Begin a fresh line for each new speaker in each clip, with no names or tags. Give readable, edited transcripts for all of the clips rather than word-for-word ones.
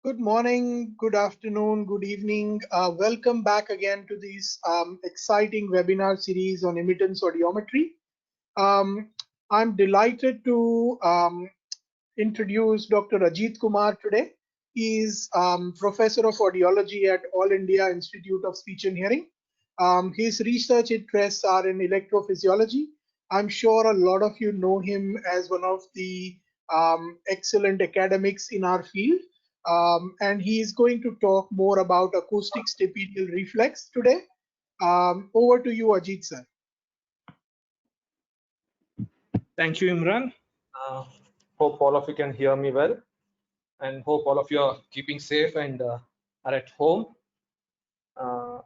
Good morning, good afternoon, good evening. Welcome back again to this exciting webinar series on emittance audiometry. Um, I'm delighted to introduce Dr. Ajit Kumar today. He is Professor of Audiology at All India Institute of Speech and Hearing. His research interests are in electrophysiology. I'm sure a lot of you know him as one of the excellent academics in our field. And he is going to talk more about acoustic stapedial reflex today. Over to you, Ajit sir.
Thank you, Imran. Hope all of you can hear me well, and hope all of you are keeping safe and are at home. Uh,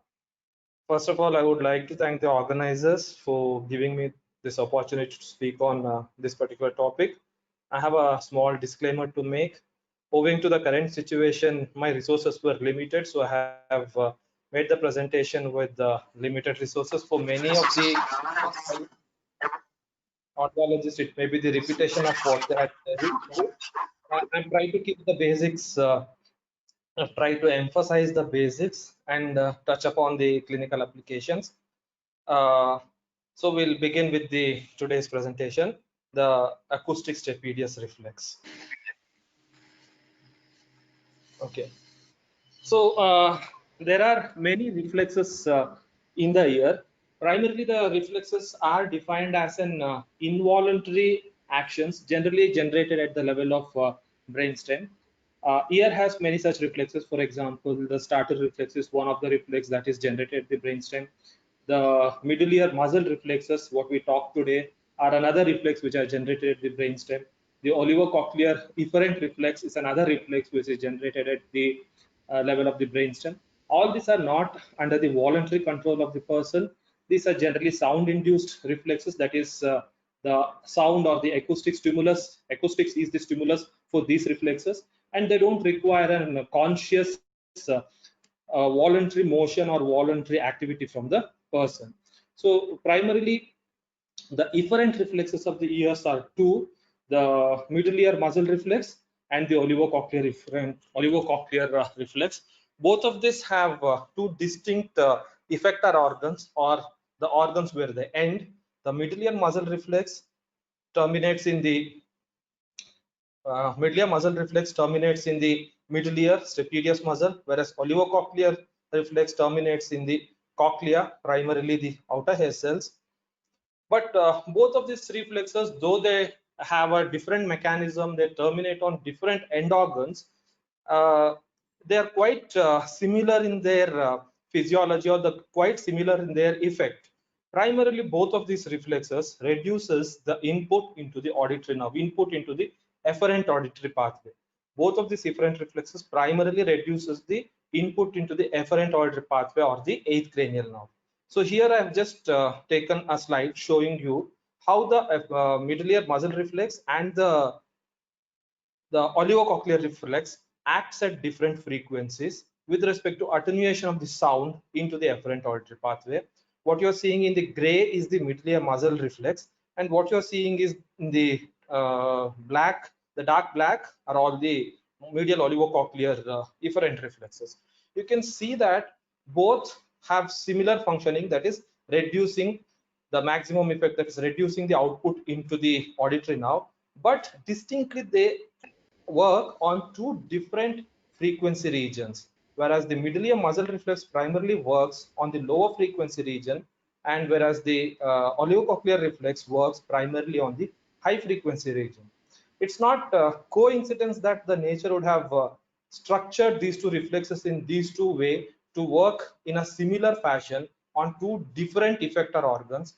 First of all, I would like to thank the organizers for giving me this opportunity to speak on this particular topic. I have a small disclaimer to make. Owing to the current situation, my resources were limited, so I have made the presentation with limited resources. For many of the audiologists, it may be the repetition of what they had said. I'm trying to keep the basics, try to emphasize the basics and touch upon the clinical applications. Uh, so we'll begin with the today's presentation, the acoustic stapedius reflex. Okay. So there are many reflexes in the ear. Primarily, the reflexes are defined as an involuntary actions generally generated at the level of brainstem. Ear has many such reflexes. For example, the startle reflex is one of the reflex that is generated at the brainstem. The middle ear muzzle reflexes, what we talked today, are another reflex which are generated at the brainstem. The olivocochlear efferent reflex is another reflex which is generated at the level of the brainstem. All these are not under the voluntary control of the person. These are generally sound-induced reflexes, that is, the sound or the acoustic stimulus. Acoustics is the stimulus for these reflexes, and they don't require a conscious voluntary motion or voluntary activity from the person. So primarily, the efferent reflexes of the ears are two: the middle ear muzzle reflex and the olivocochlear reflex. Both of these have two distinct effector organs, or the organs where they end. The middle ear muzzle reflex terminates in the middle ear muzzle reflex terminates in the middle ear stapedius muscle, whereas olivocochlear reflex terminates in the cochlea, primarily the outer hair cells. But both of these reflexes, though they have a different mechanism, they terminate on different end organs, uh, they are quite similar in their physiology, or the quite similar in their effect. Primarily, both of these reflexes reduces the input into the auditory nerve, input into the efferent auditory pathway. Both of these efferent reflexes primarily reduces the input into the efferent auditory pathway or the eighth cranial nerve. So here I have just taken a slide showing you how the middle ear muzzle reflex and the olivocochlear reflex acts at different frequencies with respect to attenuation of the sound into the efferent auditory pathway. What you're seeing in the gray is the middle ear muzzle reflex, and what you're seeing is in the black, the dark black, are all the medial olivocochlear efferent reflexes. You can see that both have similar functioning, that is reducing the maximum effect, that is reducing the output into the auditory nerve, but distinctly they work on two different frequency regions, whereas the middle ear muzzle reflex primarily works on the lower frequency region, and whereas the olivocochlear reflex works primarily on the high frequency region. It's not coincidence that the nature would have structured these two reflexes in these two ways to work in a similar fashion on two different effector organs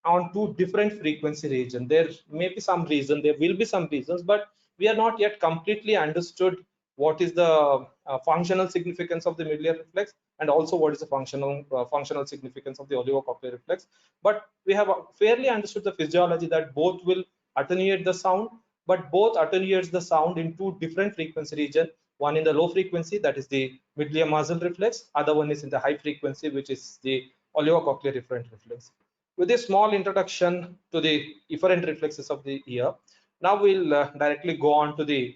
on two different frequency region. There may be some reason, there will be some reasons, but we are not yet completely understood what is the functional significance of the middle ear reflex, and also what is the functional significance of the olivocochlear reflex. But we have fairly understood the physiology that both will attenuate the sound, but both attenuates the sound in two different frequency region. One in the low frequency, that is the middle ear muzzle reflex; other one is in the high frequency, which is the olivocochlear efferent reflex. With a small introduction to the efferent reflexes of the ear, now we'll directly go on to the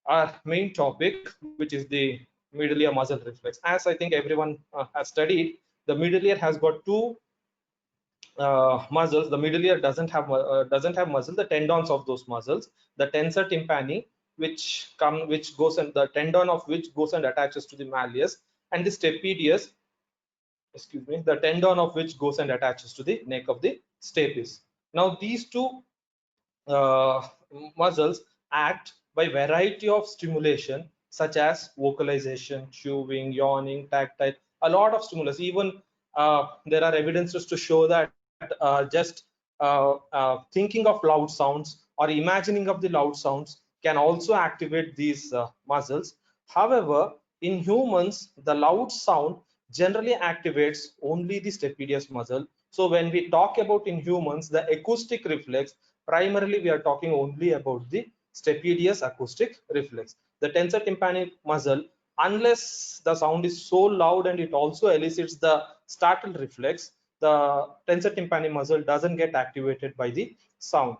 our main topic, which is the middle ear muscle reflex. As I think everyone has studied, the middle ear has got two muscles. The middle ear doesn't have muscle. The tendons of those muscles, the tensor tympani, which goes, and the tendon of which goes and attaches to the malleus, and the stapedius, excuse me, the tendon of which goes and attaches to the neck of the stapes. Now these two uh, muscles act by variety of stimulation such as vocalization, chewing, yawning, tactile, a lot of stimulus. Even there are evidences to show that just thinking of loud sounds or imagining of the loud sounds can also activate these muscles. However, in humans, the loud sound generally activates only the stapedius muscle. So when we talk about in humans, the acoustic reflex, primarily we are talking only about the stapedius acoustic reflex. The tensor tympani muscle, unless the sound is so loud and it also elicits the startle reflex, the tensor tympani muscle doesn't get activated by the sound.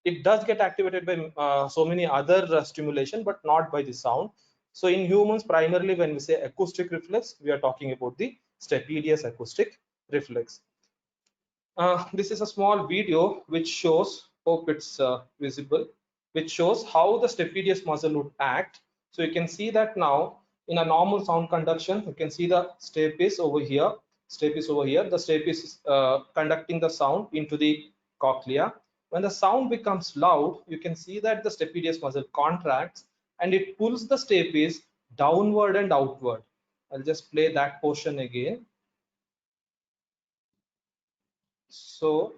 It does get activated by so many other stimulation, but not by the sound. So in humans, primarily when we say acoustic reflex, we are talking about the stapedius acoustic reflex. This is a small video which shows, hope it's visible, which shows how the stapedius muscle would act. So you can see that now in a normal sound conduction, you can see the stapes over here, stapes over here. The stapes is conducting the sound into the cochlea. When the sound becomes loud, you can see that the stapedius muscle contracts and it pulls the stapes downward and outward. I'll just play that portion again. So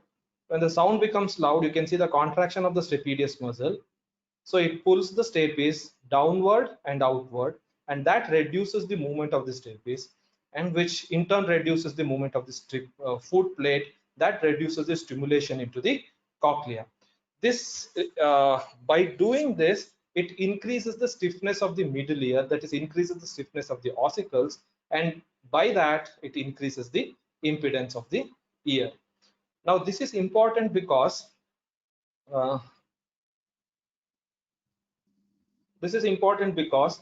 when the sound becomes loud, you can see the contraction of the stapedius muscle. So it pulls the stapes downward and outward, and that reduces the movement of the stapes, and which in turn reduces the movement of the foot plate. That reduces the stimulation into the cochlea. This by doing this, it increases the stiffness of the middle ear, that is, increases the stiffness of the ossicles, and by that it increases the impedance of the ear. Now this is important because uh, this is important because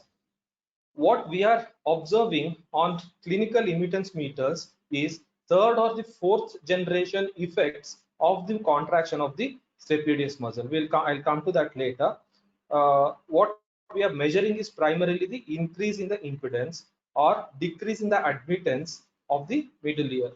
what we are observing on clinical immitance meters is third or the fourth generation effects of the contraction of the stapedius muscle. I'll come to that later. What we are measuring is primarily the increase in the impedance or decrease in the admittance of the middle ear.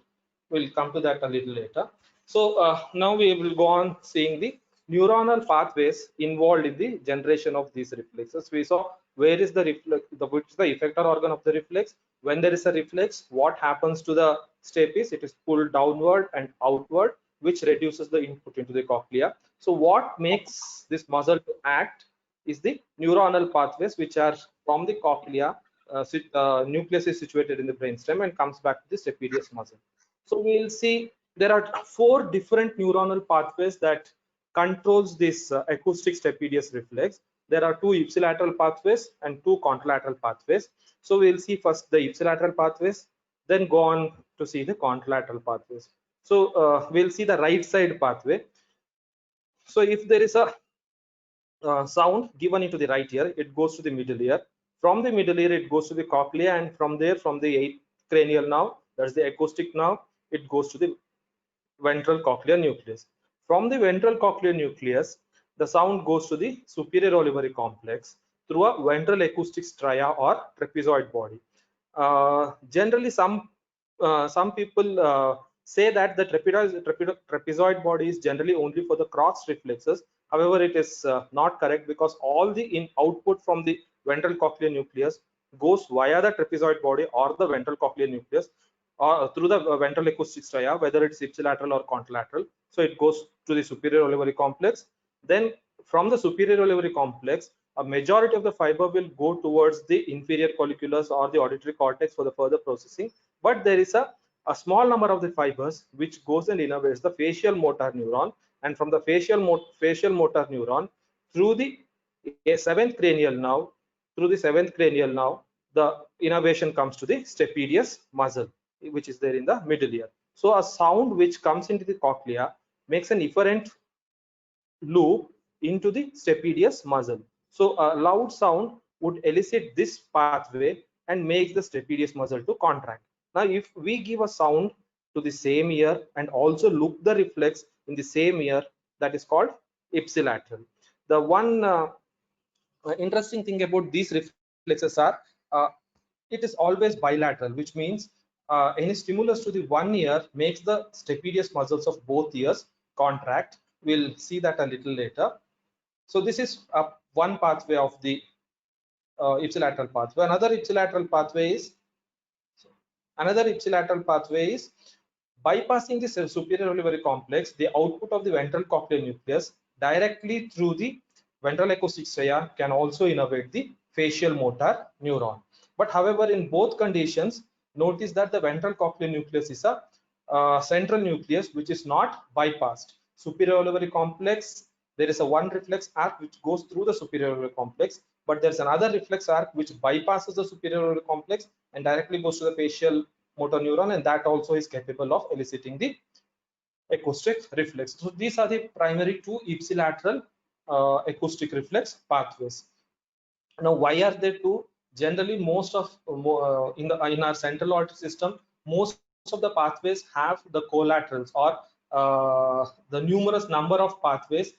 We'll come to that a little later. So now we will go on seeing the neuronal pathways involved in the generation of these reflexes. We saw where is the reflex, which is the effector organ of the reflex. When there is a reflex, what happens to the stapes? It is pulled downward and outward, which reduces the input into the cochlea. So what makes this muscle to act is the neuronal pathways, which are from the cochlea. Nucleus is situated in the brainstem and comes back to the stapedius muscle. So we'll see there are four different neuronal pathways that controls this acoustic stapedius reflex. There are two ipsilateral pathways and two contralateral pathways. So we'll see first the ipsilateral pathways, then go on to see the contralateral pathways. So we'll see the right side pathway. So if there is a sound given into the right ear, it goes to the middle ear. From the middle ear, it goes to the cochlea, and from there, from the eighth cranial nerve, that's the acoustic nerve, it goes to the ventral cochlear nucleus. From the ventral cochlear nucleus, the sound goes to the superior olivary complex through a ventral acoustic stria or trapezoid body. Generally, some people say that the trapezoid body is generally only for the cross reflexes. However, it is not correct, because all the output from the ventral cochlear nucleus goes via the trapezoid body or the ventral cochlear nucleus, or through the ventral acoustic stria, whether it's ipsilateral or contralateral. So it goes to the superior olivary complex. Then from the superior olivary complex, a majority of the fiber will go towards the inferior colliculus or the auditory cortex for the further processing. But there is a small number of the fibers which goes and innervates the facial motor neuron, and from the facial motor neuron through the seventh cranial nerve, the innervation comes to the stapedius muscle, which is there in the middle ear. So a sound which comes into the cochlea makes an efferent loop into the stapedius muscle. So a loud sound would elicit this pathway and makes the stapedius muscle to contract. Now, if we give a sound to the same ear and also look the reflex in the same ear, that is called ipsilateral. The one interesting thing about these reflexes are it is always bilateral, which means any stimulus to the one ear makes the stapedius muscles of both ears contract. We'll see that a little later. So this is one pathway of the ipsilateral pathway. Another ipsilateral pathway is bypassing the superior olivary complex. The output of the ventral cochlear nucleus directly through the ventral acoustic striae can also innervate the facial motor neuron. But however, in both conditions, notice that the ventral cochlear nucleus is a central nucleus which is not bypassed. Superior olivary complex, there is a one reflex arc which goes through the superior olivary complex, but there's another reflex arc which bypasses the superior olivary complex and directly goes to the facial motor neuron, and that also is capable of eliciting the acoustic reflex. So these are the primary two ipsilateral acoustic reflex pathways. Now, why are there two? Generally, most of in our central auditory system, most of the pathways have the collaterals or the numerous number of pathways.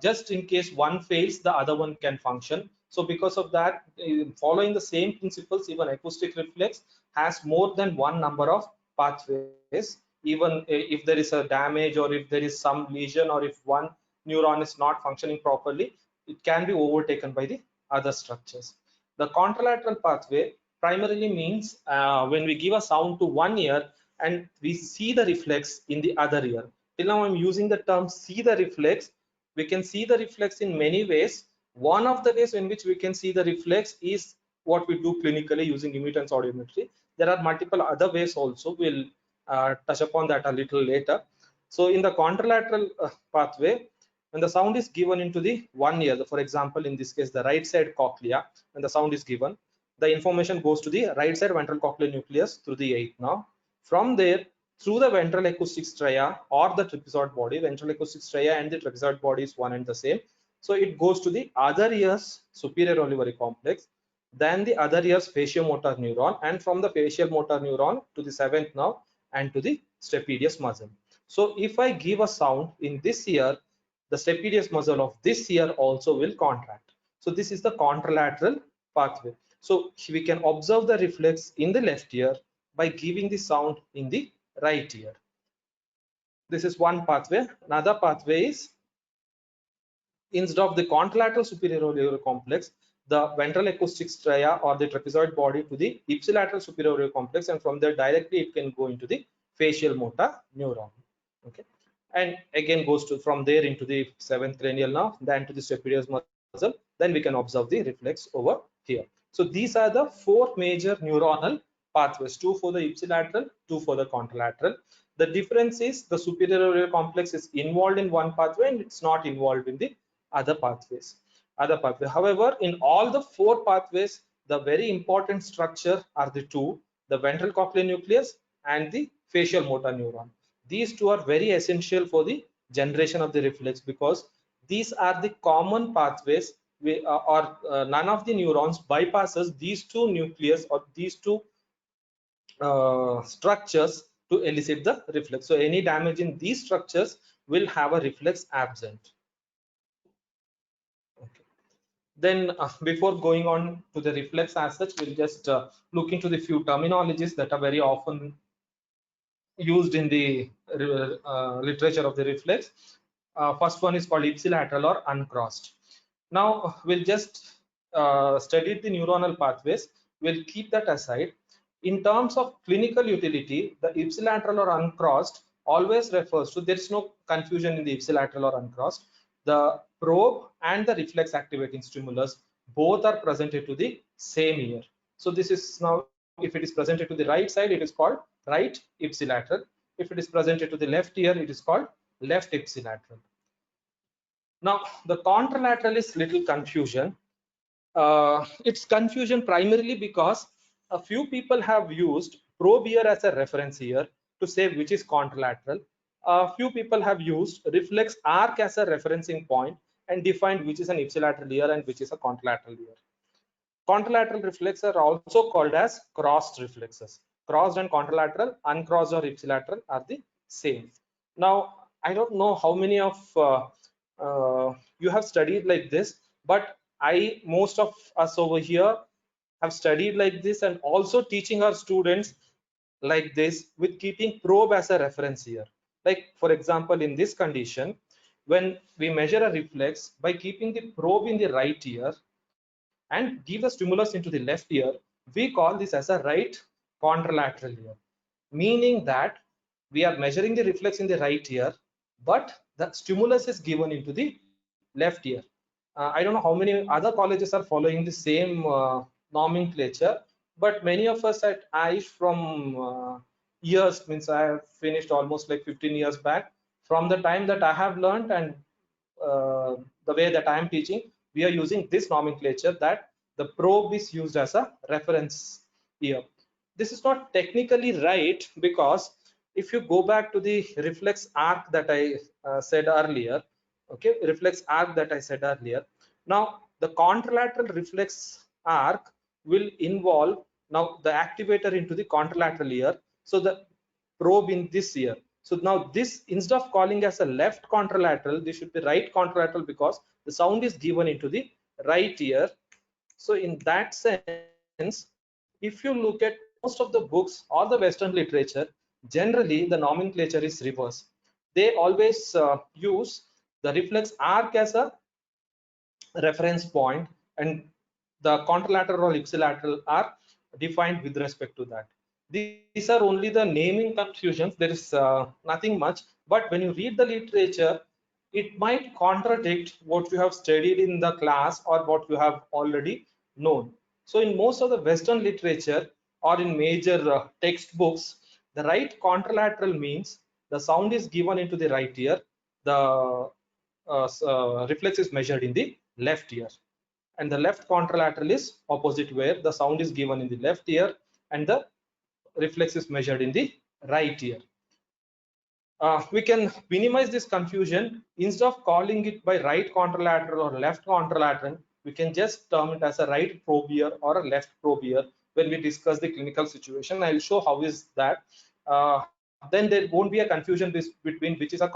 Just in case one fails, the other one can function. So because of that, following the same principles, even acoustic reflex has more than one number of pathways. Even if there is a damage or if there is some lesion or if one neuron is not functioning properly, it can be overtaken by the other structures. The contralateral pathway primarily means when we give a sound to one ear and we see the reflex in the other ear. Till now I'm using the term see the reflex. We can see the reflex in many ways. One of the ways in which we can see the reflex is what we do clinically using emittance audiometry. There are multiple other ways also. We'll touch upon that a little later. So in the contralateral pathway, when the sound is given into the one ear, for example, in this case, the right side cochlea, when the sound is given, the information goes to the right side ventral cochlear nucleus through the eighth nerve. From there, through the ventral acoustic striae or the trapezoid body, ventral acoustic striae and the trapezoid body is one and the same. So it goes to the other ear's superior olivary complex, then the other ear's facial motor neuron, and from the facial motor neuron to the seventh nerve and to the stapedius muscle. So if I give a sound in this ear, the stapedius muscle of this ear also will contract. So this is the contralateral pathway. So we can observe the reflex in the left ear by giving the sound in the right ear. This is one pathway. Another pathway is instead of the contralateral superior olivary complex, the ventral acoustic striae or the trapezoid body to the ipsilateral superior olivary complex, and from there directly it can go into the facial motor neuron. Okay, and again goes to from there into the seventh cranial nerve, then to the stapedius muscle. Then we can observe the reflex over here. So these are the four major neuronal pathways: two for the ipsilateral, two for the contralateral. The difference is the superior olivary complex is involved in one pathway and it's not involved in the other pathways. However, in all the four pathways, the very important structure are the two: the ventral cochlear nucleus and the facial motor neuron. These two are very essential for the generation of the reflex, because these are the common pathways or none of the neurons bypasses these two nucleus or these two structures to elicit the reflex. So any damage in these structures will have a reflex absent. Okay. Then before going on to the reflex as such, we'll just look into the few terminologies that are very often used in the literature of the reflex. First one is called ipsilateral or uncrossed. Now we'll just study the neuronal pathways. We'll keep that aside. In terms of clinical utility, the ipsilateral or uncrossed always refers to, there is no confusion in the ipsilateral or uncrossed. The probe and the reflex activating stimulus both are presented to the same ear. So this is now, if it is presented to the right side, it is called right ipsilateral. If it is presented to the left ear, it is called left ipsilateral. Now the contralateral is little confusion. It's confusion primarily because a few people have used probe ear as a reference ear to say which is contralateral. A few people have used reflex arc as a referencing point, and defined which is an ipsilateral ear and which is a contralateral ear. Contralateral reflexes are also called as crossed reflexes. Crossed and contralateral, uncrossed or ipsilateral are the same. Now, I don't know how many of you have studied like this, but most of us over here have studied like this and also teaching our students like this with keeping probe as a reference here. Like for example, in this condition, when we measure a reflex by keeping the probe in the right ear and give the stimulus into the left ear, we call this as a right contralateral ear, meaning that we are measuring the reflex in the right ear, but the stimulus is given into the left ear. I don't know how many other colleges are following the same nomenclature, but many of us at Aish from years, means I have finished almost like 15 years back, from the time that I have learned and the way that I am teaching, we are using this nomenclature that the probe is used as a reference ear. This is not technically right, because if you go back to the reflex arc that I said earlier, okay, reflex arc that I said earlier, now the contralateral reflex arc will involve now the activator into the contralateral ear, so the probe in this ear. So now this, instead of calling as a left contralateral, this should be right contralateral, because the sound is given into the right ear. So in that sense, if you look at most of the books or the Western literature, generally the nomenclature is reverse. They always use the reflex arc as a reference point, and the contralateral or ipsilateral are defined with respect to that. These are only the naming confusions. There is nothing much, but when you read the literature, it might contradict what you have studied in the class or what you have already known. So in most of the Western literature or in major textbooks, the right contralateral means the sound is given into the right ear, the reflex is measured in the left ear, and the left contralateral is opposite, where the sound is given in the left ear and the reflex is measured in the right ear. We can minimize this confusion. Instead of calling it by right contralateral or left contralateral, we can just term it as a right probe ear or a left probe ear when we discuss the clinical situation. I'll show how is that. Then there won't be a confusion between which is a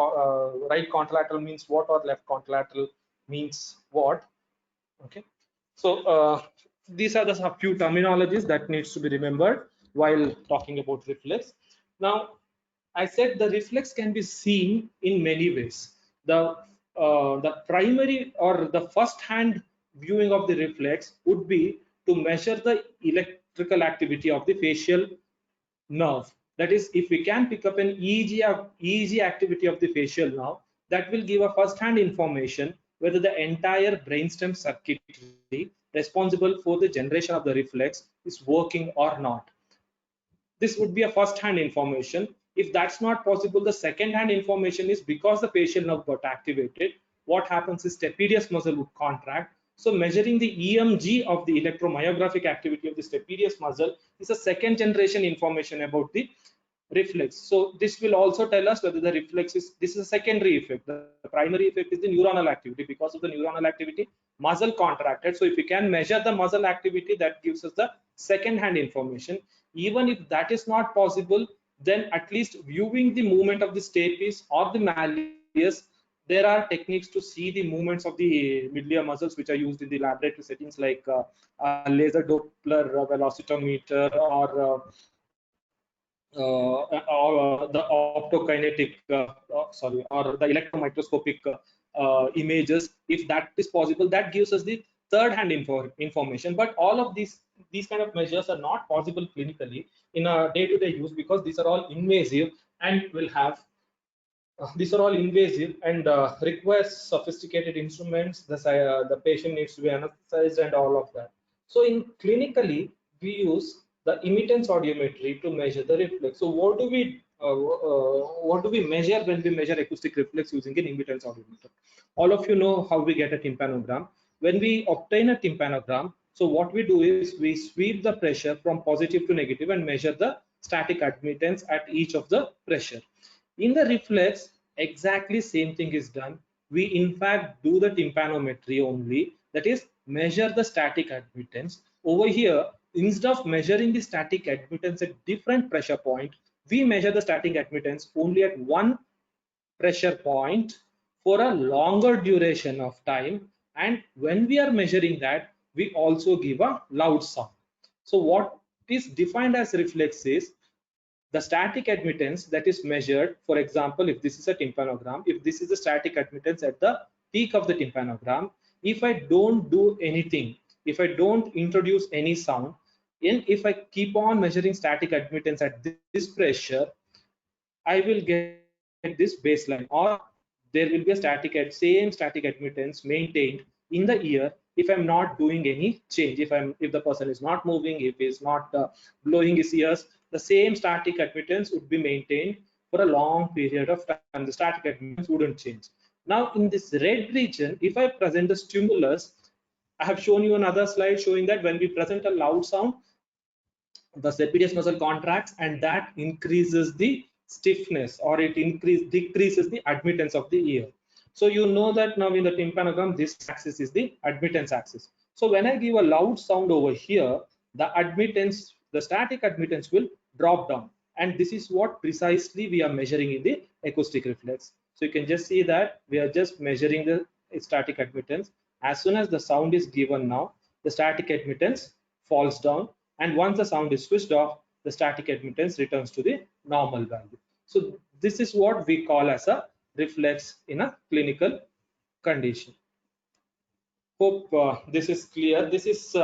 right contralateral means what or left contralateral means what. Okay, so these are the few terminologies that needs to be remembered while talking about reflex. Now, I said the reflex can be seen in many ways. The primary or the first hand viewing of the reflex would be to measure the electrical activity of the facial nerve. That is, if we can pick up an EEG activity of the facial nerve, that will give a first-hand information whether the entire brainstem circuitry responsible for the generation of the reflex is working or not. This would be a first-hand information. If that's not possible, the second-hand information is because the facial nerve got activated, what happens is stapedius muscle would contract. So measuring the EMG of the electromyographic activity of the stapedius muscle is a second generation information about the reflex. So this will also tell us whether the reflex is, this is a secondary effect. The primary effect is the neuronal activity. Because of the neuronal activity, muscle contracted. So if we can measure the muscle activity, that gives us the second hand information. Even if that is not possible, then at least viewing the movement of the stapes or the malleus, there are techniques to see the movements of the middle ear muscles which are used in the laboratory settings, like laser Doppler velocitometer or the optokinetic, or the electron microscopic images. If that is possible, that gives us the third hand information. But all of these kind of measures are not possible clinically in a day-to-day use, because these are all invasive and will have these are all invasive and requires sophisticated instruments. The patient needs to be anesthetized and all of that. So in clinically, we use the immitance audiometry to measure the reflex. So what do we measure when we measure acoustic reflex using an immitance audiometer? All of you know how we get a tympanogram. When we obtain a tympanogram, so what we do is we sweep the pressure from positive to negative and measure the static admittance at each of the pressure. In the reflex, exactly same thing is done. we in fact do the tympanometry only, that is measure the static admittance. Over here, instead of measuring the static admittance at different pressure point, we measure the static admittance only at one pressure point for a longer duration of time, and when we are measuring that, we also give a loud sound. So what is defined as reflex is the static admittance that is measured. For example, if this is a tympanogram, if this is the static admittance at the peak of the tympanogram, if I don't do anything, if I don't introduce any sound, and if I keep on measuring static admittance at this pressure, I will get this baseline, or there will be a same static admittance maintained in the ear if I'm not doing any change. If the person is not moving, if he's not blowing his ears, the same static admittance would be maintained for a long period of time. The static admittance wouldn't change. Now in this red region, if I present the stimulus, I have shown you another slide showing that when we present a loud sound, the stapedius muscle contracts, and that increases the stiffness, or it decreases the admittance of the ear. So you know that now in the tympanogram, this axis is the admittance axis. So when I give a loud sound over here, the static admittance will drop down, and this is what precisely we are measuring in the acoustic reflex. So you can just see that we are just measuring the static admittance. As soon as the sound is given, now the static admittance falls down, and once the sound is switched off, the static admittance returns to the normal value. So this is what we call as a reflex in a clinical condition. Hope this is clear. This is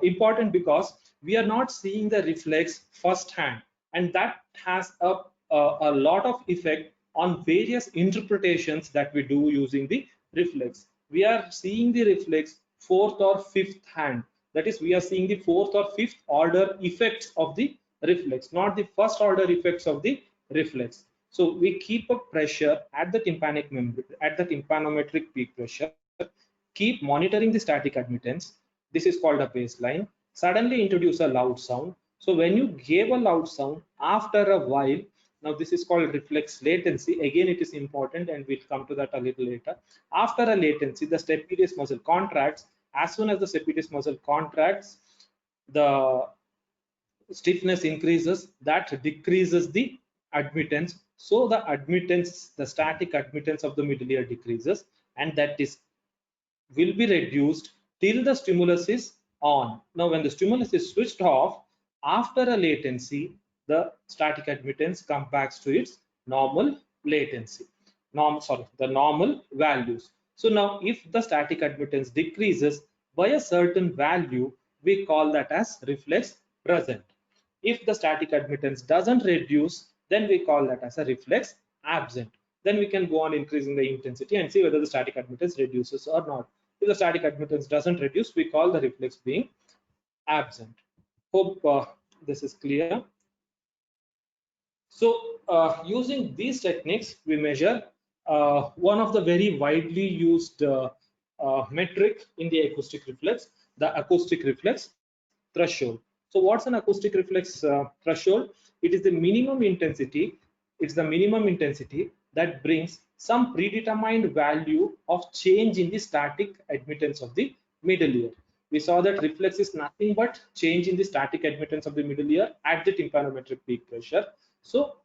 important because we are not seeing the reflex firsthand, and that has a lot of effect on various interpretations that we do using the reflex. We are seeing the reflex fourth or fifth hand, that is, we are seeing the fourth or fifth order effects of the reflex, not the first order effects of the reflex. So we keep a pressure at the tympanic membrane, at the tympanometric peak pressure, keep monitoring the static admittance. This is called a baseline. Suddenly introduce a loud sound. So when you gave a loud sound, after a while, now this is called reflex latency. Again, it is important, and we'll come to that a little later. After a latency, the stapedius muscle contracts. As soon as the stapedius muscle contracts, the stiffness increases, that decreases the admittance. So the static admittance of the middle ear decreases, and that is will be reduced till the stimulus is on. Now when the stimulus is switched off, after a latency, the static admittance comes back to its normal latency, the normal values. So now if the static admittance decreases by a certain value, we call that as reflex present. If the static admittance doesn't reduce, then we call that as a reflex absent. Then we can go on increasing the intensity and see whether the static admittance reduces or not. If the static admittance doesn't reduce, we call the reflex being absent. Hope this is clear. So using these techniques, we measure one of the very widely used metric in the acoustic reflex, the acoustic reflex threshold. So what's an acoustic reflex threshold? It is the minimum intensity. It's the minimum intensity that brings some predetermined value of change in the static admittance of the middle ear. We saw that reflex is nothing but change in the static admittance of the middle ear at the tympanometric peak pressure. So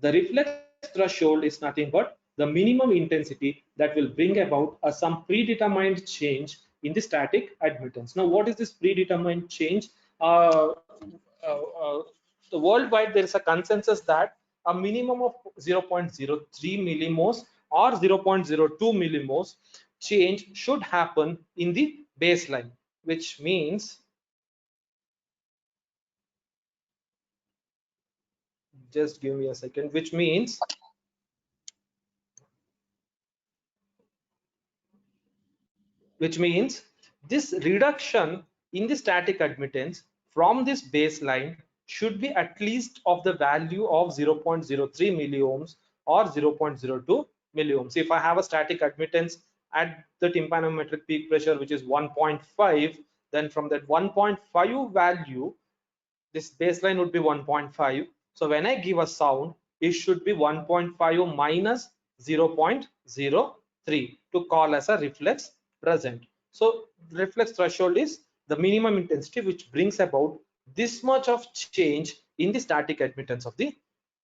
the reflex threshold is nothing but the minimum intensity that will bring about some predetermined change in the static admittance. Now, what is this predetermined change? Uh, the worldwide, there is a consensus that a minimum of 0.03 millimos or 0.02 millimos change should happen in the baseline, which means, just give me a second, which means this reduction in the static admittance from this baseline should be at least of the value of 0.03 milliohms or 0.02 milliohms. If I have a static admittance at the tympanometric peak pressure, which is 1.5, then from that 1.5 value, this baseline would be 1.5. So when I give a sound, it should be 1.5 minus 0.03 to call as a reflex present. So reflex threshold is the minimum intensity which brings about this much of change in the static admittance of the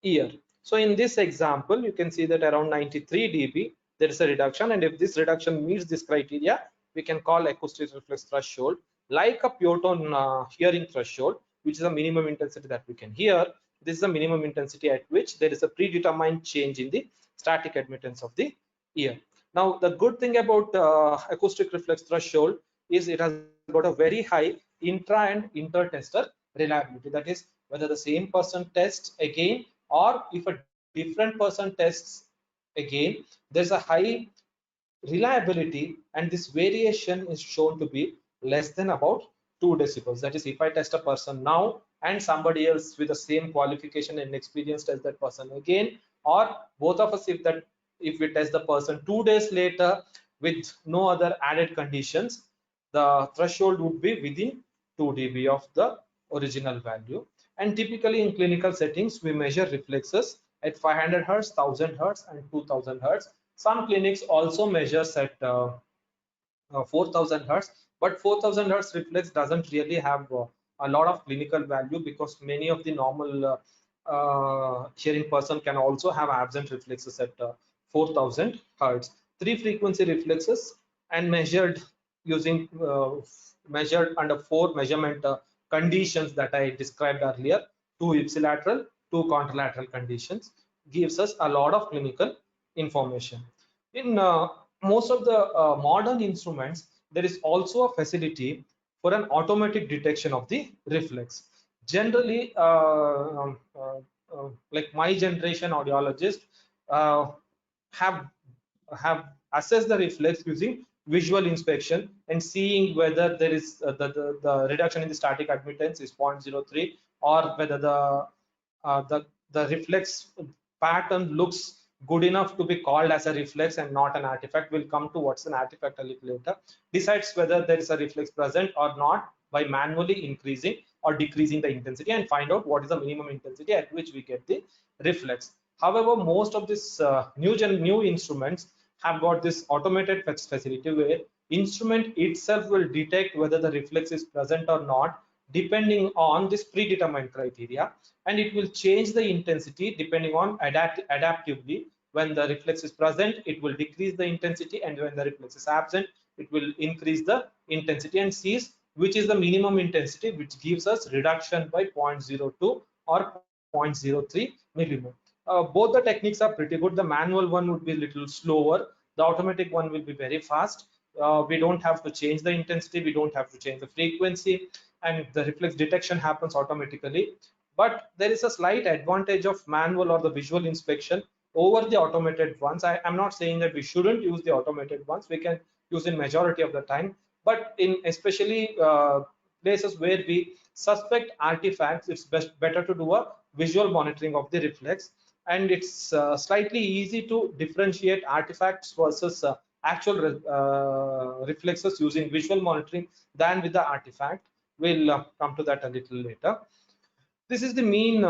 ear. So in this example, you can see that around 93 dB, there is a reduction, and if this reduction meets this criteria, we can call acoustic reflex threshold like a pure tone hearing threshold, which is a minimum intensity that we can hear. This is the minimum intensity at which there is a predetermined change in the static admittance of the ear. Now, the good thing about acoustic reflex threshold is it has got a very high intra and inter tester reliability. That is, whether the same person tests again or if a different person tests again, there's a high reliability, and this variation is shown to be less than about 2 decibels. That is, if I test a person now and somebody else with the same qualification and experience tests that person again, or both of us, if we test the person 2 days later with no other added conditions, the threshold would be within 2 dB of the original value. And typically in clinical settings, we measure reflexes at 500 hertz, 1000 hertz, and 2000 hertz. Some clinics also measures at 4000 hertz, but 4000 hertz reflex doesn't really have a lot of clinical value, because many of the normal hearing person can also have absent reflexes at 4000 hertz. 3 frequency reflexes and measured using measured under 4 measurement conditions that I described earlier, 2 ipsilateral, 2 contralateral conditions, gives us a lot of clinical information. In most of the modern instruments, there is also a facility for an automatic detection of the reflex. Generally, like my generation audiologist uh, have have assessed the reflex using visual inspection and seeing whether there is the reduction in the static admittance is 0.03, or whether the reflex pattern looks good enough to be called as a reflex and not an artifact. We'll come to what's an artifact a little later. Decides whether there is a reflex present or not by manually increasing or decreasing the intensity, and find out what is the minimum intensity at which we get the reflex. However, most of this new instruments have got this automated facility where instrument itself will detect whether the reflex is present or not depending on this predetermined criteria, and it will change the intensity depending on adaptively. When the reflex is present, it will decrease the intensity, and when the reflex is absent, it will increase the intensity, and sees which is the minimum intensity, which gives us reduction by 0.02 or 0.03 millimole. Both the techniques are pretty good. The manual one would be a little slower. The automatic one will be very fast. We don't have to change the intensity. We don't have to change the frequency, and the reflex detection happens automatically. But there is a slight advantage of manual or the visual inspection over the automated ones. I am not saying that we shouldn't use the automated ones. We can use in majority of the time, but in especially places where we suspect artifacts, it's better to do a visual monitoring of the reflex. And it's slightly easy to differentiate artifacts versus actual reflexes using visual monitoring than with the artifact. We'll come to that a little later. This is the mean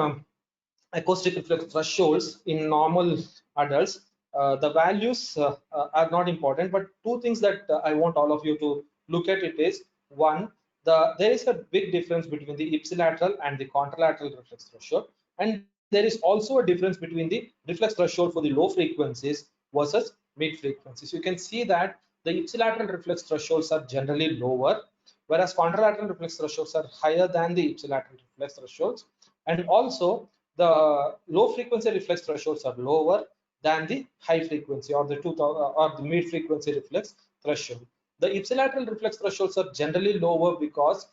acoustic reflex thresholds in normal adults. The values are not important, but two things that I want all of you to look at it is: one, there is a big difference between the ipsilateral and the contralateral reflex threshold, and there is also a difference between the reflex threshold for the low frequencies versus mid frequencies. You can see that the ipsilateral reflex thresholds are generally lower, whereas contralateral reflex thresholds are higher than the ipsilateral reflex thresholds. And also, the low frequency reflex thresholds are lower than the high frequency or the 2000 or the mid frequency reflex threshold. The ipsilateral reflex thresholds are generally lower because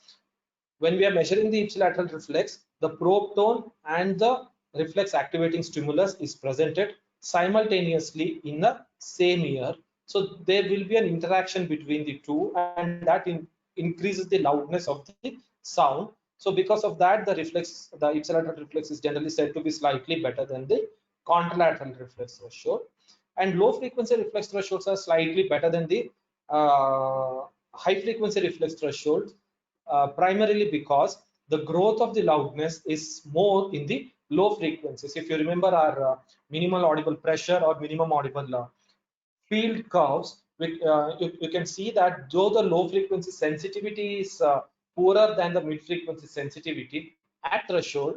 when we are measuring the ipsilateral reflex, the probe tone and the reflex activating stimulus is presented simultaneously in the same ear. So there will be an interaction between the two, and that increases the loudness of the sound. So because of that, the ipsilateral reflex is generally said to be slightly better than the contralateral reflex threshold. And low frequency reflex thresholds are slightly better than the high frequency reflex threshold, primarily because the growth of the loudness is more in the low frequencies. If you remember our minimal audible pressure or minimum audible field curves, you can see that though the low frequency sensitivity is poorer than the mid frequency sensitivity at threshold,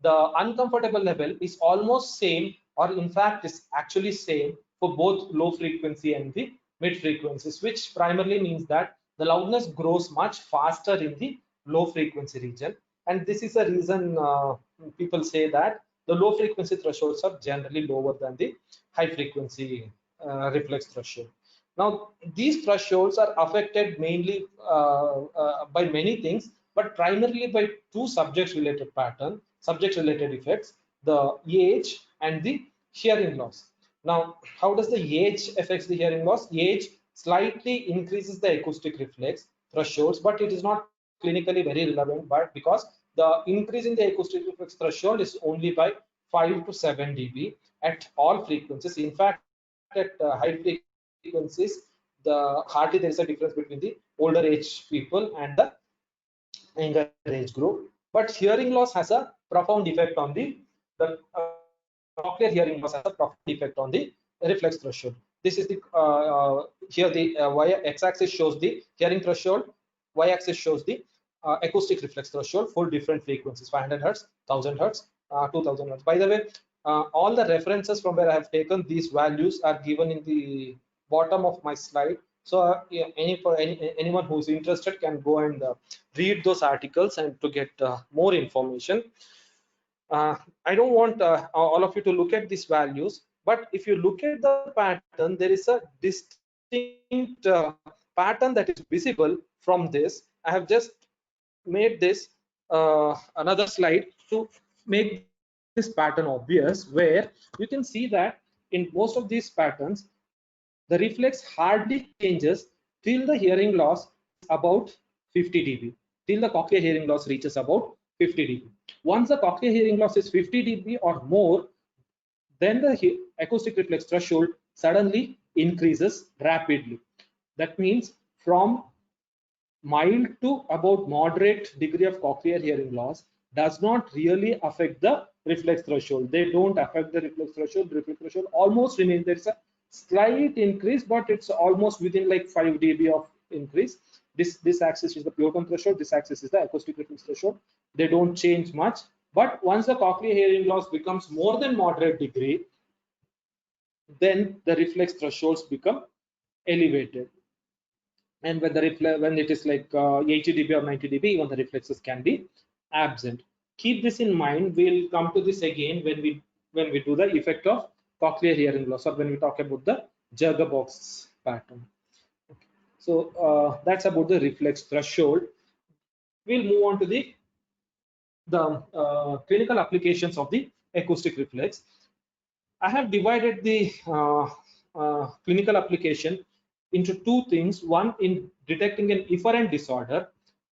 the uncomfortable level is almost same, or in fact is actually same for both low frequency and the mid frequencies, which primarily means that the loudness grows much faster in the low frequency region. And this is a reason people say that the low frequency thresholds are generally lower than the high frequency reflex threshold. Now, these thresholds are affected mainly by many things, but primarily by two subject related effects, the age and the hearing loss. Now, how does the age affects the hearing loss? Age slightly increases the acoustic reflex thresholds, but it is not clinically very relevant, but because the increase in the acoustic reflex threshold is only by 5 to 7 dB at all frequencies. In fact, at high frequencies, hardly there is a difference between the older age people and the younger age group. But hearing loss has a profound effect on the cochlear hearing loss has a profound effect on the reflex threshold. This is the here the x-axis shows the hearing threshold, y-axis shows the acoustic reflex threshold for different frequencies: 500 hertz, 1000 hertz, 2000 hertz. By the way, all the references from where I have taken these values are given in the bottom of my slide. So yeah, anyone who's interested can go and read those articles and to get more information. I don't want all of you to look at these values, but if you look at the pattern, there is a distinct pattern that is visible from this. I have just made this another slide to make this pattern obvious, where you can see that in most of these patterns, the reflex hardly changes till the hearing loss is about 50 dB, till the cochlear hearing loss reaches about 50 dB. Once the cochlear hearing loss is 50 dB or more, then the acoustic reflex threshold suddenly increases rapidly. That means from mild to about moderate degree of cochlear hearing loss does not really affect the reflex threshold. They don't affect the reflex threshold. The reflex threshold almost remains. There's a slight increase, but it's almost within like 5 dB of increase. This axis is the pure tone threshold. This axis is the acoustic reflex threshold. They don't change much. But once the cochlear hearing loss becomes more than moderate degree, then the reflex thresholds become elevated. And when when it is like 80 dB or 90 dB, even the reflexes can be absent. Keep this in mind. We'll come to this again when we do the effect of cochlear hearing loss, or when we talk about the Jaeger box pattern. Okay. So that's about the reflex threshold. We'll move on to the clinical applications of the acoustic reflex. I have divided the clinical application into two things: one in detecting an efferent disorder,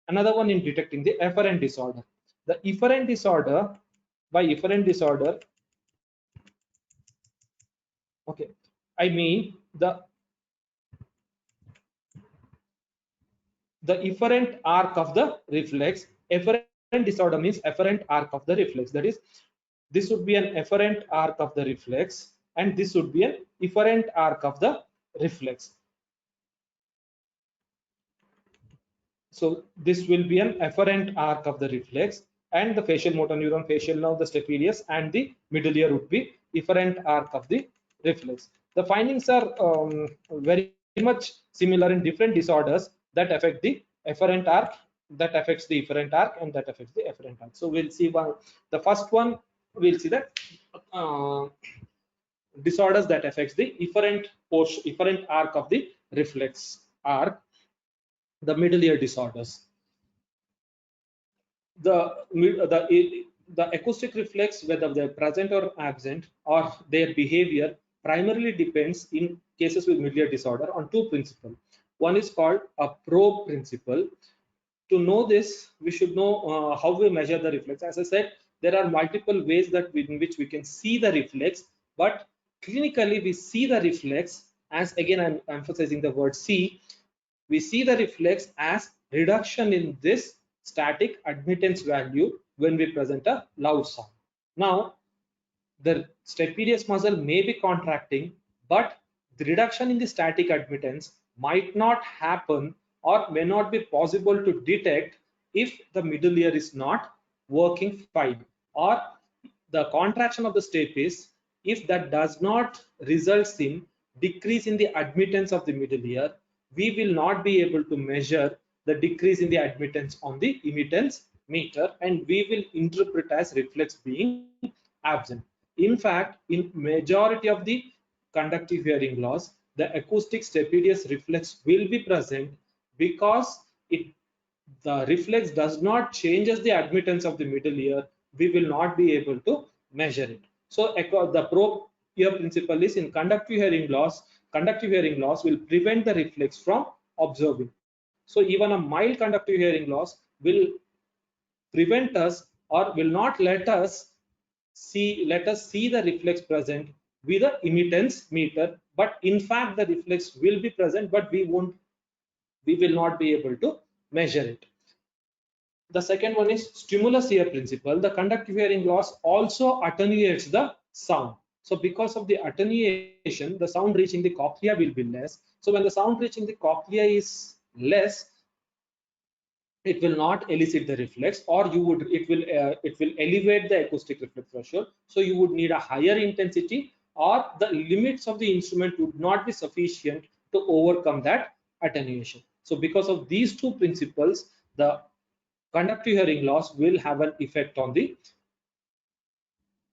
another one in detecting the efferent disorder. The efferent disorder, by efferent disorder, okay, I mean the efferent arc of the reflex. Efferent disorder means efferent arc of the reflex. That is, this would be an efferent arc of the reflex, and this would be an efferent arc of the reflex. So this will be an efferent arc of the reflex, and the facial motor neuron, facial nerve, the stapedius, and the middle ear would be efferent arc of the reflex. The findings are very much similar in different disorders that affect the efferent arc, that affects the efferent arc, and that affects the efferent arc. So we'll see the first one. We'll see that disorders that affects the efferent portion, efferent arc of the reflex arc, the middle ear disorders. The acoustic reflex, whether they're present or absent, or their behavior, primarily depends in cases with middle ear disorder on two principles. One is called a probe principle. To know this, we should know how we measure the reflex. As I said, there are multiple ways that in which we can see the reflex, but clinically we see the reflex as, again I'm emphasizing the word see, we see the reflex as reduction in this static admittance value when we present a loud sound. Now, the stapedius muscle may be contracting, but the reduction in the static admittance might not happen or may not be possible to detect if the middle ear is not working fine, or the contraction of the stapes, if that does not results in decrease in the admittance of the middle ear, we will not be able to measure the decrease in the admittance on the emittance meter, and we will interpret as reflex being absent. In fact, in majority of the conductive hearing loss, the acoustic stapedius reflex will be present because the reflex does not changes the admittance of the middle ear. We will not be able to measure it. So the probe ear principle is in conductive hearing loss. Conductive hearing loss will prevent the reflex from observing. So even a mild conductive hearing loss will prevent us or will not let us see the reflex present with the emittance meter, but in fact the reflex will be present, but we will not be able to measure it. The second one is stimulus ear principle. The conductive hearing loss also attenuates the sound. So because of the attenuation, the sound reaching the cochlea will be less. So when the sound reaching the cochlea is less, it will not elicit the reflex, or it will elevate the acoustic reflex threshold. So you would need a higher intensity, or the limits of the instrument would not be sufficient to overcome that attenuation. So because of these two principles, the conductive hearing loss will have an effect on the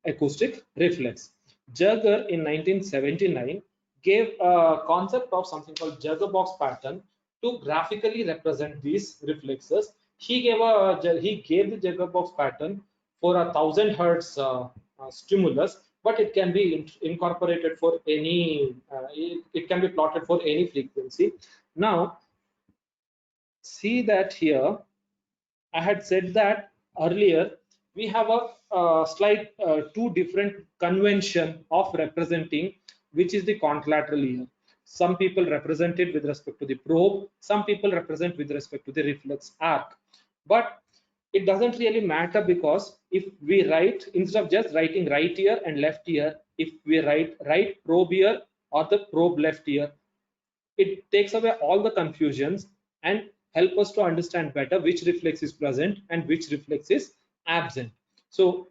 acoustic reflex. Jagger in 1979 gave a concept of something called Jagger box pattern to graphically represent these reflexes. He gave the Jagger box pattern for 1,000 hertz stimulus, but it can be incorporated for any. It can be plotted for any frequency. Now, see that here. I had said that earlier we have a slight two different convention of representing which is the contralateral ear. Some people represent it with respect to the probe, some people represent with respect to the reflex arc. But it doesn't really matter, because if we write, instead of just writing right ear and left ear, if we write right probe ear or the probe left ear, it takes away all the confusions and help us to understand better which reflex is present and which reflex is absent. So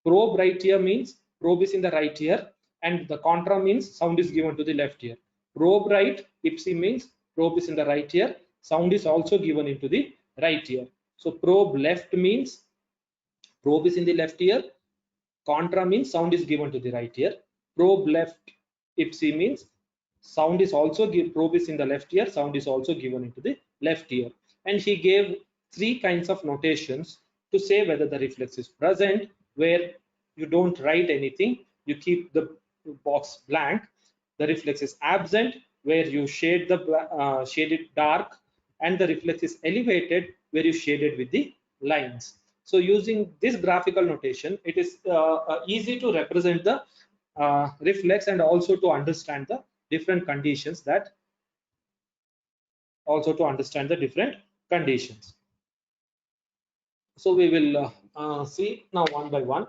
probe right ear means probe is in the right ear, and the contra means sound is given to the left ear. Probe right ipsi means probe is in the right ear, sound is also given into the right ear. So probe left means probe is in the left ear, contra means sound is given to the right ear. Probe left ipsi means sound is also probe is in the left ear, sound is also given into the left ear. And he gave three kinds of notations to say whether the reflex is present, where you don't write anything, you keep the box blank. The reflex is absent, where you shade it dark, and the reflex is elevated, where you shade it with the lines. So using this graphical notation, it is easy to represent the reflex and also to understand the different conditions So we will see now one by one.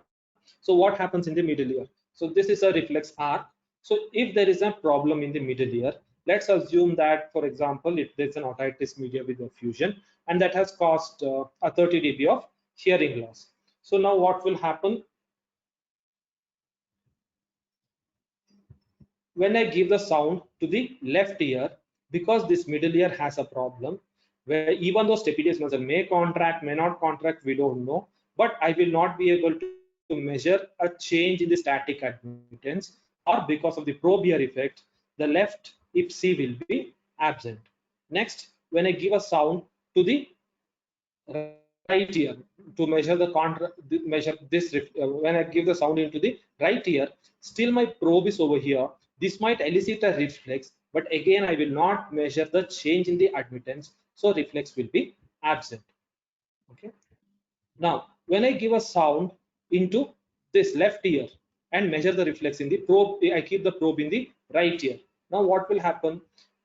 So what happens in the middle ear? So this is a reflex arc. So if there is a problem in the middle ear, let's assume that, for example, if there's an otitis media with a fusion, and that has caused a 30 dB of hearing loss. So now what will happen? When I give the sound to the left ear, because this middle ear has a problem, where even though stapedius muscle may contract, may not contract, we don't know, but I will not be able to measure a change in the static admittance, or because of the probe ear effect, the left ipsi will be absent. Next, when I give a sound to the right ear to measure when I give the sound into the right ear, still my probe is over here. This might elicit a reflex, but again I will not measure the change in the admittance, so reflex will be absent. Okay. Now when I give a sound into this left ear and measure the reflex in the probe, I keep the probe in the right ear. Now what will happen?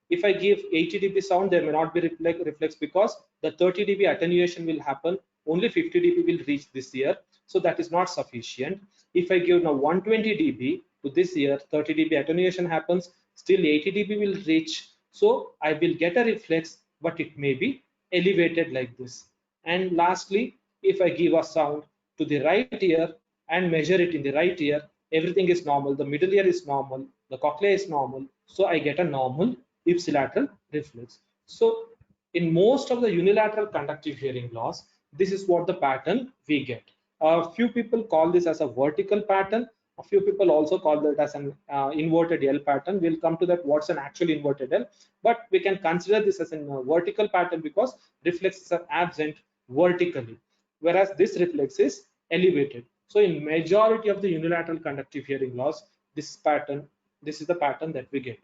If I give 80 dB sound, there may not be reflex because the 30 dB attenuation will happen. Only 50 dB will reach this ear, so that is not sufficient. If I give now 120 dB to this ear, 30 dB attenuation happens, still 80 dB will reach. So I will get a reflex, but it may be elevated like this. And lastly, if I give a sound to the right ear and measure it in the right ear, everything is normal. The middle ear is normal, the cochlea is normal, so I get a normal ipsilateral reflex. So in most of the unilateral conductive hearing loss, this is what the pattern we get. A few people call this as a vertical pattern. A few people also call that as an inverted L pattern. We'll come to that what's an actual inverted L, but we can consider this as a vertical pattern because reflexes are absent vertically, whereas this reflex is elevated. So in majority of the unilateral conductive hearing loss, this is the pattern that we get.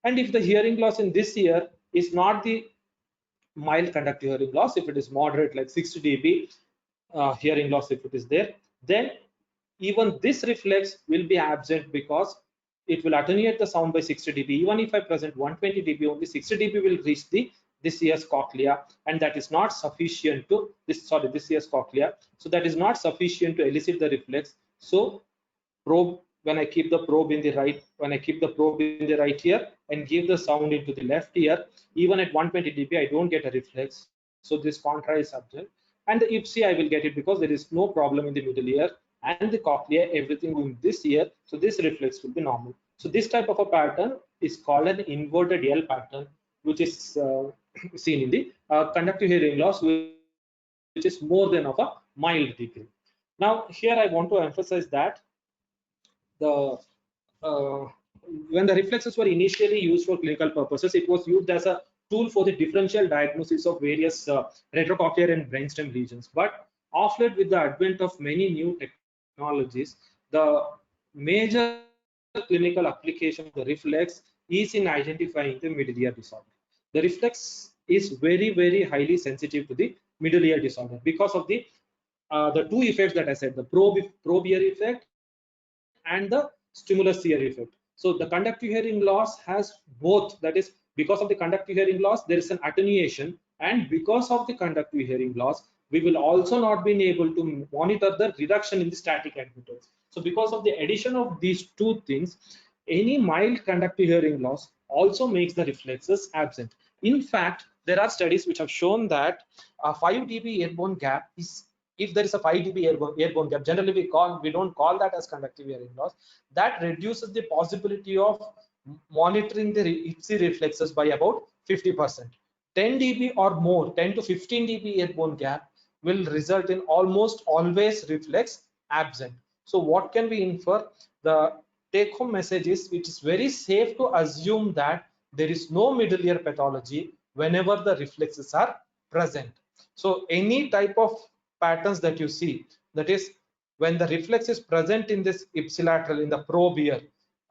And if the hearing loss in this ear is not the mild conductive hearing loss, if it is moderate like 60 dB hearing loss, if it is there, then even this reflex will be absent because it will attenuate the sound by 60 dB. Even if I present 120 dB, only 60 dB will reach this ear's cochlea, and that is not sufficient to this ear's cochlea. So that is not sufficient to elicit the reflex. So probe, when I keep the probe in the right ear and give the sound into the left ear, even at 120 dB, I don't get a reflex. So this contra is absent. And the IPSI, I will get it because there is no problem in the middle ear and the cochlea, everything in this ear. So this reflex will be normal. So this type of a pattern is called an inverted L pattern, which is seen in the conductive hearing loss, which is more than of a mild degree. Now, here I want to emphasize that the when the reflexes were initially used for clinical purposes, it was used as a tool for the differential diagnosis of various retrocochlear and brainstem lesions. But of late, with the advent of many new technologies, the major clinical application of the reflex is in identifying the middle ear disorder. The reflex is very, very highly sensitive to the middle ear disorder because of the two effects that I said, the probe ear effect and the stimulus ear effect. So the conductive hearing loss has both. That is, because of the conductive hearing loss, there is an attenuation, and because of the conductive hearing loss, we will also not be able to monitor the reduction in the static admittance. So because of the addition of these two things, any mild conductive hearing loss also makes the reflexes absent. In fact, there are studies which have shown that a 5 dB airborne gap is, if there is a 5 dB airborne gap, generally we don't call that as conductive hearing loss, that reduces the possibility of monitoring the IPSI reflexes by about 50%. 10 dB or more, 10 to 15 dB airborne gap will result in almost always reflex absent. So what can we infer? The take home message is it is very safe to assume that there is no middle ear pathology whenever the reflexes are present. So any type of patterns that you see, that is when the reflex is present in this ipsilateral, in the probe ear,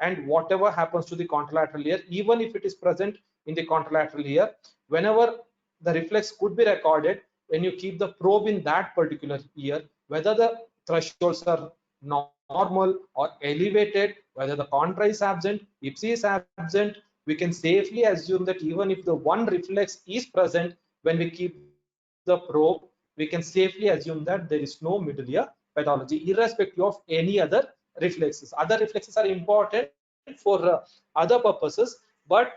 and whatever happens to the contralateral ear, even if it is present in the contralateral ear, whenever the reflex could be recorded, when you keep the probe in that particular ear, whether the thresholds are normal or elevated, whether the contra is absent, IPSI is absent, we can safely assume that even if the one reflex is present when we keep the probe, we can safely assume that there is no middle ear pathology, irrespective of any other reflexes. Other reflexes are important for other purposes, but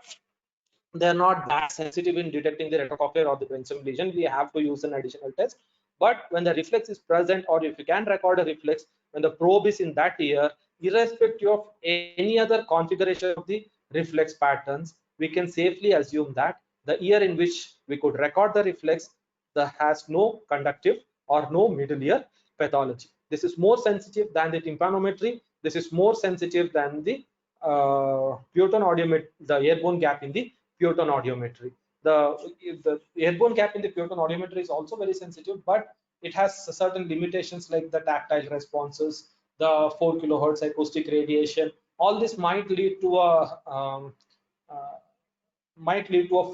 they are not that sensitive in detecting the retrocochlear or the brainstem lesion. We have to use an additional test. But when the reflex is present, or if you can record a reflex when the probe is in that ear, irrespective of any other configuration of the reflex patterns, we can safely assume that the ear in which we could record the reflex that has no conductive or no middle ear pathology. This is more sensitive than the tympanometry. This is more sensitive than the Pureton audiometry, the airborne gap in the Pureton audiometry. The airborne gap in the Pureton audiometry is also very sensitive, but it has certain limitations like the tactile responses, the 4 kilohertz acoustic radiation. All this might lead to a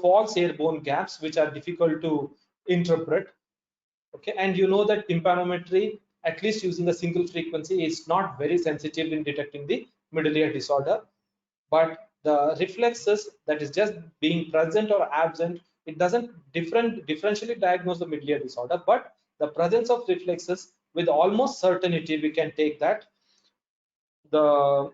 false airborne gaps which are difficult to interpret. Okay, and you know that tympanometry, at least using a single frequency, is not very sensitive in detecting the middle ear disorder. But The reflexes that is just being present or absent, it doesn't differentially diagnose the middle ear disorder, but the presence of reflexes with almost certainty we can take that the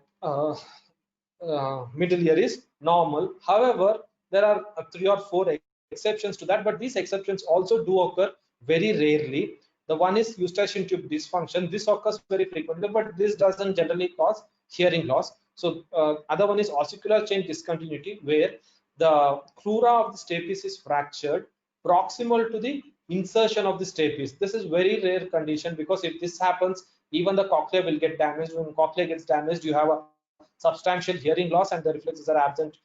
middle ear is normal. However, there are 3 or 4 exceptions to that, but these exceptions also do occur very rarely. The one is eustachian tube dysfunction. This occurs very frequently, but this doesn't generally cause hearing loss. So other one is ossicular chain discontinuity, where the crura of the stapes is fractured proximal to the insertion of the stapes. This is very rare condition, because if this happens, even the cochlea will get damaged. When cochlea gets damaged, you have a substantial hearing loss, and the reflexes are absent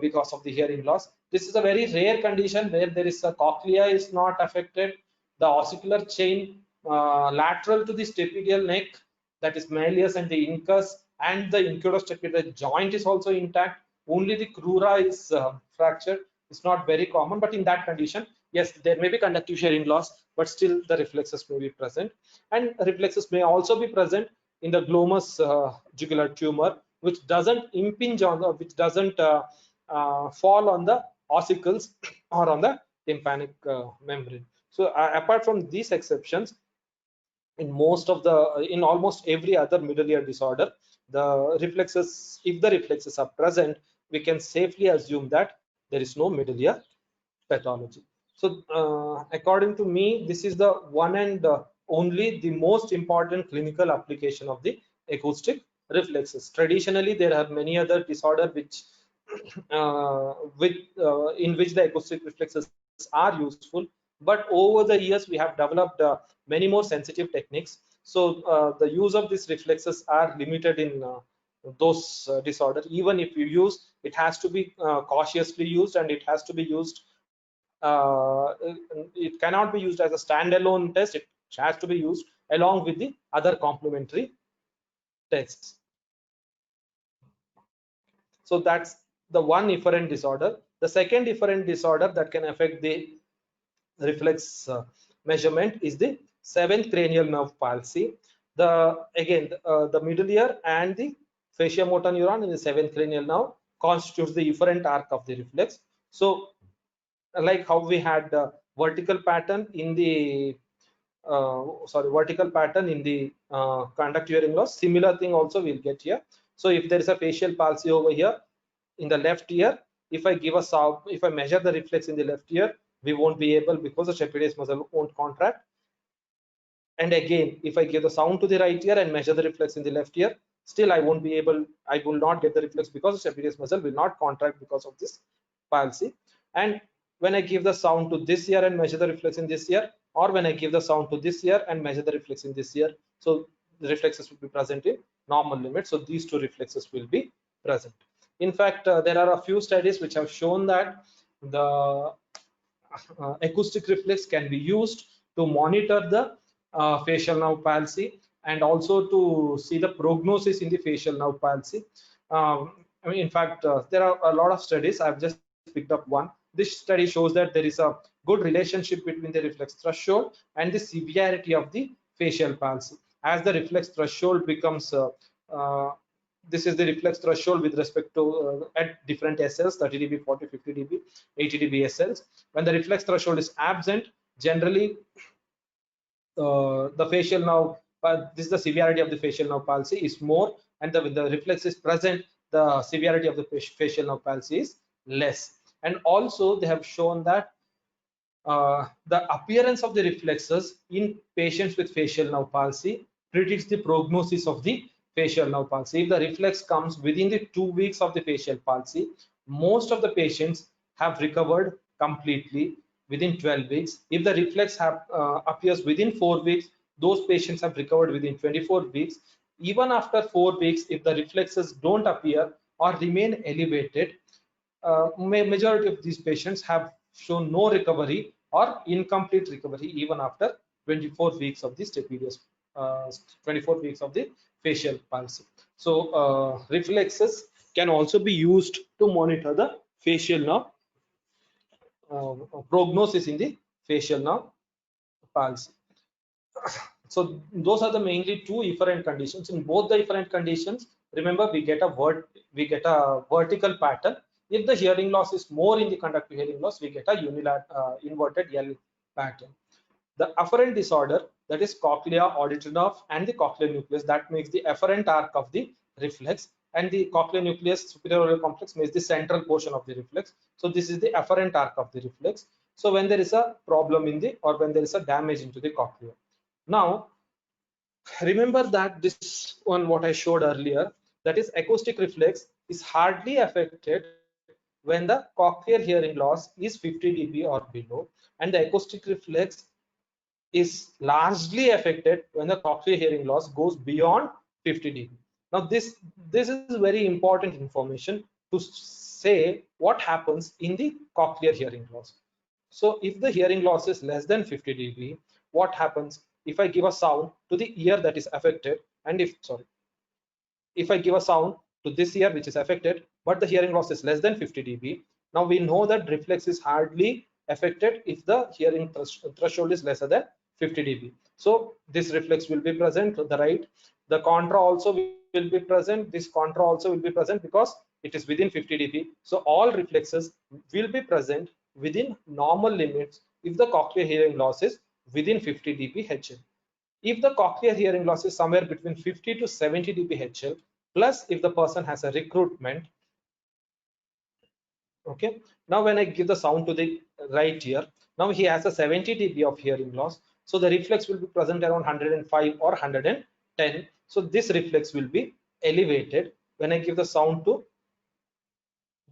because of the hearing loss. This is a very rare condition where there is a cochlea is not affected, the ossicular chain lateral to the stapedial neck, that is malleus and the incus, and the incudostapedial joint is also intact. Only the crura is fractured. It's not very common, but in that condition, yes, there may be conductive hearing loss, but still the reflexes may be present. And reflexes may also be present in the glomus jugular tumor, which doesn't impinge on, which doesn't fall on the ossicles or on the tympanic membrane. So apart from these exceptions, in almost every other middle ear disorder, the reflexes, if the reflexes are present, we can safely assume that there is no middle ear pathology. So according to me, this is the one and only the most important clinical application of the acoustic reflexes. Traditionally, there are many other disorders which in which the acoustic reflexes are useful, but over the years we have developed many more sensitive techniques. So the use of these reflexes are limited in those disorders. Even if you use, it has to be cautiously used, and it has to be used, it cannot be used as a standalone test. It has to be used along with the other complementary tests. So that's the one efferent disorder. The second efferent disorder that can affect the reflex measurement is the seventh cranial nerve palsy. The middle ear and the fascia motor neuron in the seventh cranial nerve constitutes the efferent arc of the reflex. So like how we had vertical pattern in the vertical pattern in the conductive hearing loss, similar thing also we'll get here. So if there is a facial palsy over here in the left ear, if I give a sound, if I measure the reflex in the left ear, we won't be able, because the trapezius muscle won't contract. And again, if I give the sound to the right ear and measure the reflex in the left ear, still I won't be able, I will not get the reflex, because the trapezius muscle will not contract because of this palsy. And when I give the sound to this ear and measure the reflex in this ear, or when I give the sound to this ear and measure the reflex in this ear, so the reflexes will be present in normal limits. So these two reflexes will be present. In fact, there are a few studies which have shown that the acoustic reflex can be used to monitor the facial nerve palsy, and also to see the prognosis in the facial nerve palsy. I mean, in fact, there are a lot of studies. I've just picked up one. This study shows that there is a good relationship between the reflex threshold and the severity of the facial palsy. As the reflex threshold becomes this is the reflex threshold with respect to at different SLs, 30 dB, 40, 50 dB, 80 dB SLs. When the reflex threshold is absent, generally the facial nerve, this is the severity of the facial nerve palsy is more, and when the reflex is present, the severity of the facial nerve palsy is less. And also they have shown that the appearance of the reflexes in patients with facial nerve palsy predicts the prognosis of the facial nerve palsy. If the reflex comes within the 2 weeks of the facial palsy, most of the patients have recovered completely within 12 weeks. If the reflex appears within 4 weeks, those patients have recovered within 24 weeks. Even after 4 weeks, if the reflexes don't appear or remain elevated, majority of these patients have shown no recovery or incomplete recovery even after 24 weeks of the stapedius, 24 weeks of the facial palsy. So reflexes can also be used to monitor the facial nerve prognosis in the facial nerve palsy. So those are the mainly two efferent conditions. In both the efferent conditions, remember we get a vertical pattern. If the hearing loss is more in the conductive hearing loss, we get a inverted L pattern. The afferent disorder, that is cochlea, auditory nerve, and the cochlear nucleus, that makes the afferent arc of the reflex, and the cochlear nucleus superior auditory complex makes the central portion of the reflex. So this is the afferent arc of the reflex. So when there is a problem in the, or when there is a damage into the cochlea. Now remember that this one what I showed earlier, that is acoustic reflex is hardly affected when the cochlear hearing loss is 50 dB or below, and the acoustic reflex is largely affected when the cochlear hearing loss goes beyond 50 dB. Now this is very important information to say what happens in the cochlear hearing loss. So if the hearing loss is less than 50 dB, what happens if I give a sound to the ear that is affected, and if I give a sound to this ear which is affected, but the hearing loss is less than 50 dB, now we know that reflex is hardly affected if the hearing threshold is lesser than 50 dB. So this reflex will be present to the right. The contra also will be present. This contra also will be present because it is within 50 dB. So all reflexes will be present within normal limits if the cochlear hearing loss is within 50 dB HL. If the cochlear hearing loss is somewhere between 50 to 70 dB HL, plus if the person has a recruitment, okay, now when I give the sound to the right ear, now he has a 70 dB of hearing loss, so the reflex will be present around 105 or 110. So this reflex will be elevated when I give the sound to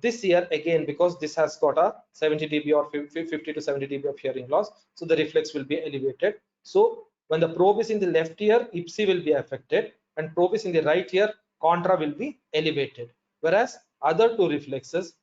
this ear again, because this has got a 70 dB or 50 to 70 dB of hearing loss, so the reflex will be elevated. So when the probe is in the left ear, IPSI will be affected, and probe is in the right ear, contra will be elevated. Whereas other two reflexes,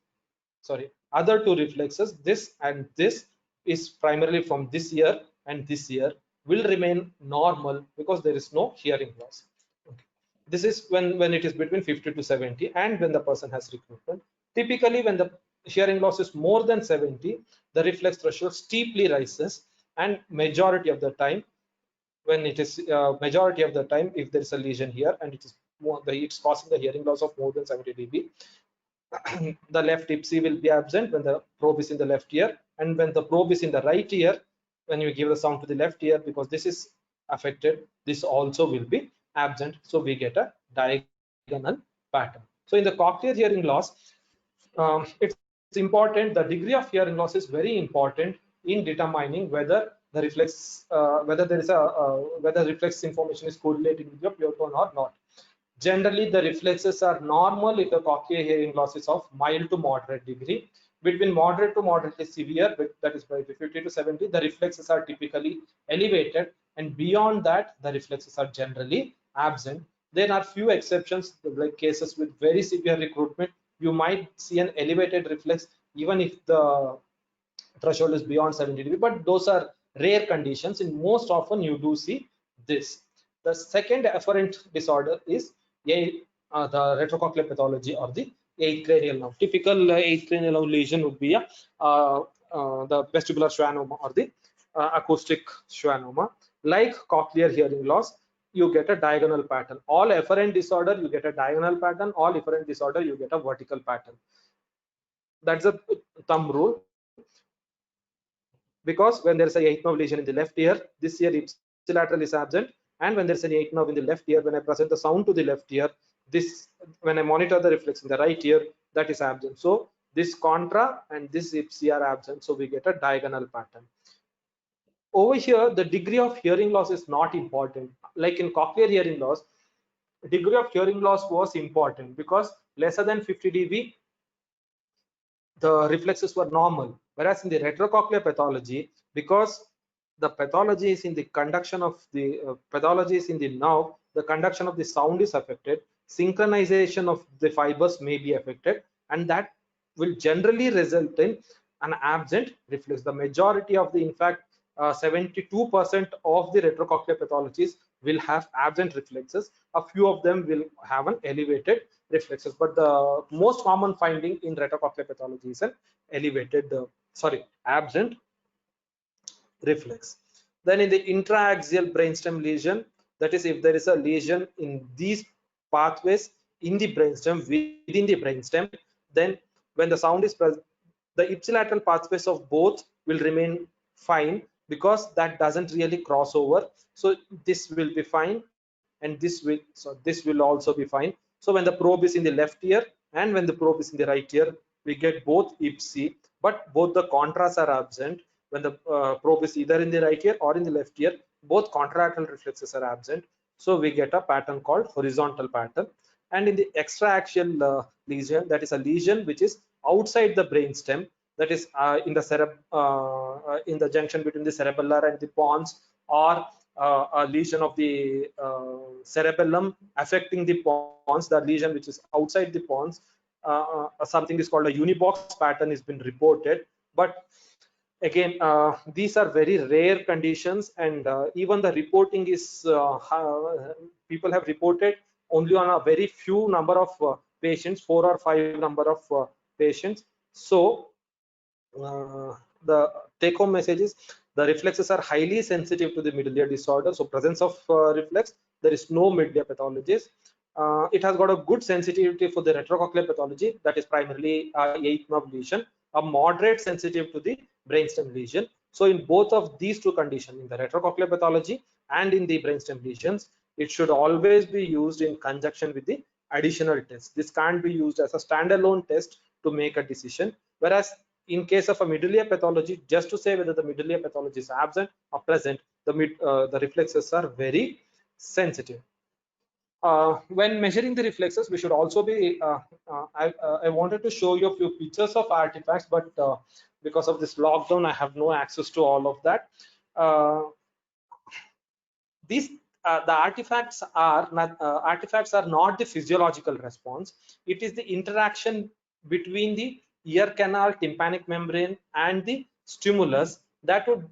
this and this is primarily from this ear and this ear, will remain normal because there is no hearing loss. Okay. This is when it is between 50 to 70 and when the person has recruitment. Typically when the hearing loss is more than 70, the reflex threshold steeply rises, and majority of the time when it is majority of the time, if there is a lesion here and it is more, it's causing the hearing loss of more than 70 dB, the left IPSI will be absent when the probe is in the left ear, and when the probe is in the right ear, when you give the sound to the left ear, because this is affected, this also will be absent. So we get a diagonal pattern. So in the cochlear hearing loss, it's important, the degree of hearing loss is very important in determining whether the reflex, whether there is a whether reflex information is correlating with your pure tone or not. Generally, the reflexes are normal if the cochlear hearing loss is of mild to moderate degree. Between moderate to moderately severe, that is by 50 to 70, the reflexes are typically elevated, and beyond that, the reflexes are generally absent. There are few exceptions, like cases with very severe recruitment. You might see an elevated reflex even if the threshold is beyond 70 dB, but those are rare conditions. In most often, you do see this. The second afferent disorder is the retrocochlear pathology or the eighth cranial nerve. Typical eighth cranial nerve lesion would be the vestibular schwannoma or the acoustic schwannoma. Like cochlear hearing loss, you get a diagonal pattern. All afferent disorder, you get a diagonal pattern. All efferent disorder, you get a vertical pattern. That's a thumb rule. Because when there is a eighth nerve lesion in the left ear, this ear ipsilateral is absent, and when there is an eighth nerve in the left ear, when I present the sound to the left ear, this, when I monitor the reflex in the right ear, that is absent. So this contra and this ipsi are absent, so we get a diagonal pattern. Over here, the degree of hearing loss is not important. Like in cochlear hearing loss, degree of hearing loss was important because lesser than 50 dB, the reflexes were normal. Whereas in the retrocochlear pathology, because the pathology is in the conduction of the pathology is in the nerve, the conduction of the sound is affected, synchronization of the fibers may be affected, and that will generally result in an absent reflex. The majority of the, in fact, 72% of the retrocochlear pathologies will have absent reflexes. A few of them will have an elevated reflexes, but the most common finding in retrocochlear pathology is an elevated, absent reflex. Then in the intraaxial brainstem lesion, that is if there is a lesion in these pathways, in the brainstem, within the brainstem, then when the sound is present, the ipsilateral pathways of both will remain fine because that doesn't really cross over. So this will be fine, and this will also be fine. So when the probe is in the left ear and when the probe is in the right ear, we get both ipsi, but both the contrasts are absent. When the probe is either in the right ear or in the left ear, both contralateral reflexes are absent. So we get a pattern called horizontal pattern. And in the extraaxial lesion, that is a lesion which is outside the brainstem, that is in the junction between the cerebellar and the pons, or a lesion of the cerebellum affecting the pons, the lesion which is outside the pons. Something is called a unibox pattern has been reported, but again these are very rare conditions, and even the reporting is people have reported only on a very few number of patients, 4 or 5 number of patients. So the take home message is the reflexes are highly sensitive to the middle ear disorder. So presence of reflex, there is no mid ear pathologies. It has got a good sensitivity for the retrocochlear pathology, that is primarily eighth nerve lesion, a moderate sensitive to the brainstem lesion. So in both of these two conditions, in the retrocochlear pathology and in the brainstem lesions, it should always be used in conjunction with the additional test. This can't be used as a standalone test to make a decision. Whereas in case of a middle ear pathology, just to say whether the middle ear pathology is absent or present, the reflexes are very sensitive. When measuring the reflexes, we should also be I wanted to show you a few pictures of artifacts, but because of this lockdown I have no access to all of that. uh, these the artifacts are not the physiological response. It is the interaction between the ear canal, tympanic membrane, and the stimulus that would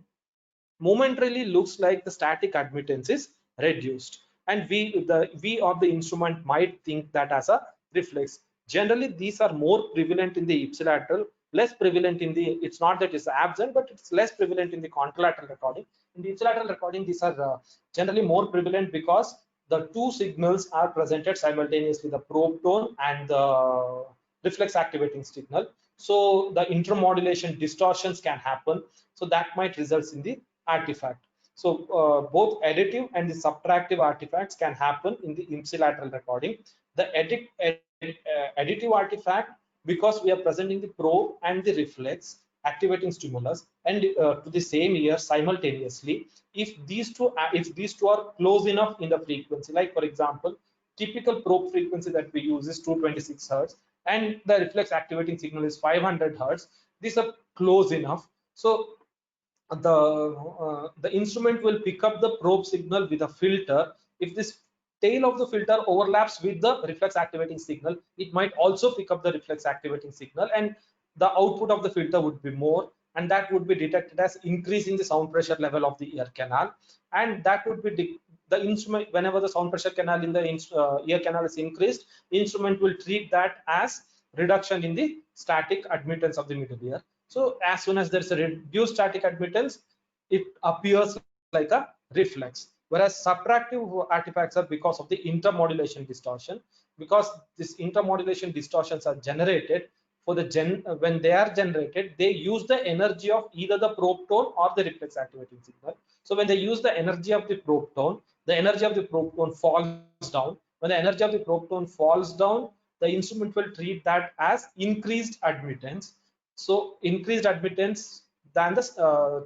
momentarily looks like the static admittance is reduced, and we of the instrument might think that as a reflex. Generally these are more prevalent in the ipsilateral, less prevalent in the, it's not that it's absent, but it's less prevalent in the contralateral recording. In the ipsilateral recording, these are generally more prevalent because the two signals are presented simultaneously, the probe tone and the reflex activating signal. So the intermodulation distortions can happen, so that might result in the artifact. So both additive and the subtractive artifacts can happen in the ipsilateral recording. The additive artifact, because we are presenting the probe and the reflex activating stimulus and to the same ear simultaneously, if these two are close enough in the frequency, like for example typical probe frequency that we use is 226 hertz and the reflex activating signal is 500 hertz, these are close enough. So the instrument will pick up the probe signal with a filter. If this tail of the filter overlaps with the reflex activating signal, it might also pick up the reflex activating signal, and the output of the filter would be more, and that would be detected as increase in the sound pressure level of the ear canal. And that would be the instrument, whenever the sound pressure canal in the ear canal is increased, the instrument will treat that as reduction in the static admittance of the middle ear. So as soon as there's a reduced static admittance, it appears like a reflex. Whereas subtractive artifacts are because of the intermodulation distortion, because this intermodulation distortions are generated for the when they are generated, they use the energy of either the probe tone or the reflex activating signal. So when they use the energy of the probe tone, the energy of the probe tone falls down. When the energy of the probe tone falls down, the instrument will treat that as increased admittance. So increased admittance than the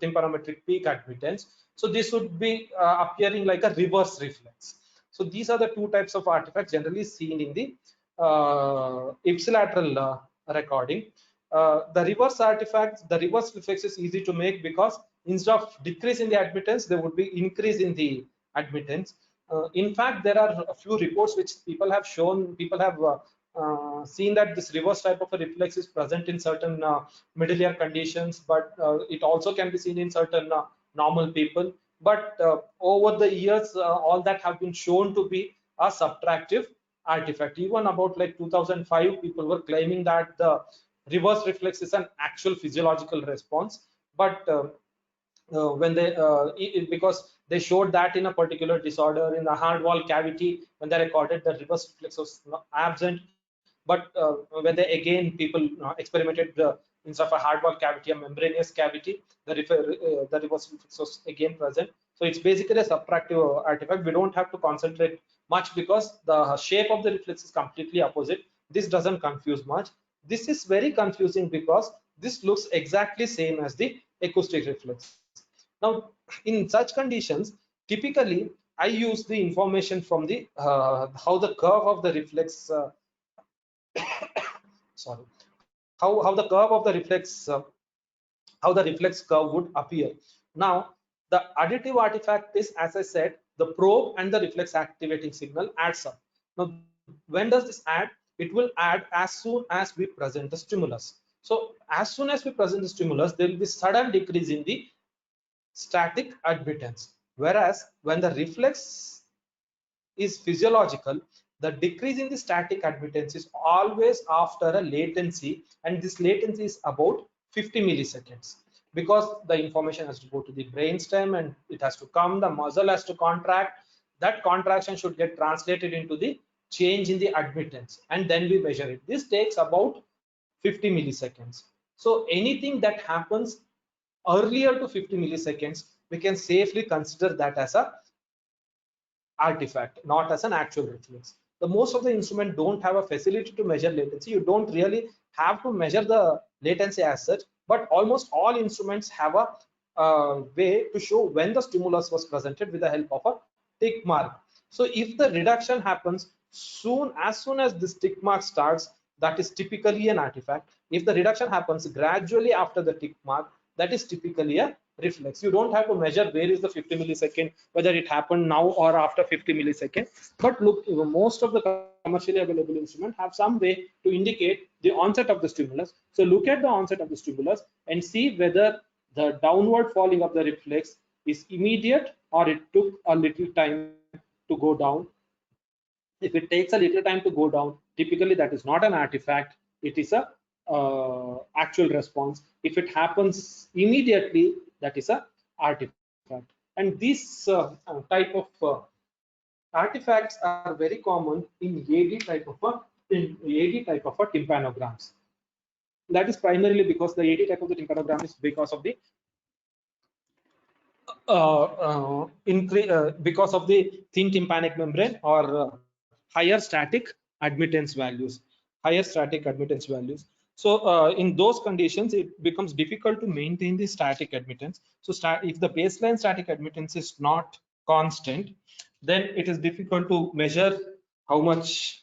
tympanometric peak admittance. So this would be appearing like a reverse reflex. So these are the two types of artifacts generally seen in the ipsilateral recording. The reverse artifacts, the reverse reflex is easy to make because instead of decrease in the admittance, there would be increase in the admittance. In fact, there are a few reports which people have shown, people have seen that this reverse type of a reflex is present in certain middle ear conditions, but it also can be seen in certain normal people. But over the years, all that have been shown to be a subtractive artifact. Even about like 2005, people were claiming that the reverse reflex is an actual physiological response, but when they because they showed that in a particular disorder in the hard wall cavity, when they recorded the reverse reflex was not absent, but when they again people experimented instead of a hard wall cavity, a membranous cavity, the reverse reflex was again present. So it's basically a subtractive artifact. We don't have to concentrate much because the shape of the reflex is completely opposite. This doesn't confuse much. This is very confusing because this looks exactly same as the acoustic reflex. Now, in such conditions, typically I use the information from the how the curve of the reflex sorry, how the curve of the reflex how the reflex curve would appear. Now, the additive artifact is, as I said, the probe and the reflex activating signal adds up. Now, when does this add? It will add as soon as we present the stimulus. So as soon as we present the stimulus, there will be sudden decrease in the static admittance. Whereas when the reflex is physiological, the decrease in the static admittance is always after a latency, and this latency is about 50 milliseconds, because the information has to go to the brainstem and it has to come, the muscle has to contract, that contraction should get translated into the change in the admittance, and then we measure it. This takes about 50 milliseconds. So anything that happens earlier to 50 milliseconds, we can safely consider that as a artifact, not as an actual reflex. The most of the instrument don't have a facility to measure latency. You don't really have to measure the latency as such, but almost all instruments have a way to show when the stimulus was presented with the help of a tick mark. So if the reduction happens as soon as this tick mark starts, that is typically an artifact. If the reduction happens gradually after the tick mark, that is typically a reflex. You don't have to measure where is the 50 millisecond, whether it happened now or after 50 milliseconds. But look, most of the commercially available instruments have some way to indicate the onset of the stimulus. So look at the onset of the stimulus and see whether the downward falling of the reflex is immediate or it took a little time to go down. If it takes a little time to go down, typically that is not an artifact, it is a actual response. If it happens immediately, that is a artifact. And this type of artifacts are very common in AD type of tympanograms. That is primarily because the AD type of the tympanogram is because of the because of the thin tympanic membrane or higher static admittance values. So in those conditions, it becomes difficult to maintain the static admittance. So if the baseline static admittance is not constant, then it is difficult to measure how much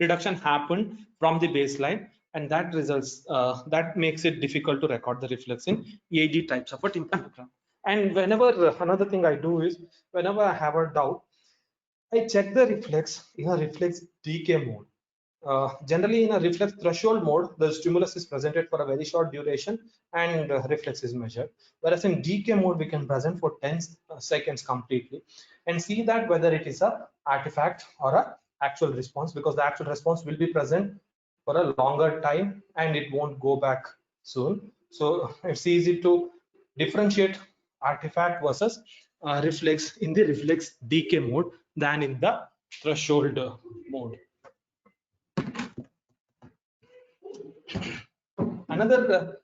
reduction happened from the baseline, and that results that makes it difficult to record the reflex in EAD types of a tympanogram. And whenever another thing I do is, whenever I have a doubt, I check the reflex in a reflex decay mode. Generally, in a reflex threshold mode, the stimulus is presented for a very short duration and reflex is measured. Whereas in decay mode, we can present for 10 seconds completely and see that whether it is a artifact or a actual response, because the actual response will be present for a longer time and it won't go back soon. So it's easy to differentiate artifact versus reflex in the reflex decay mode than in the threshold mode. Another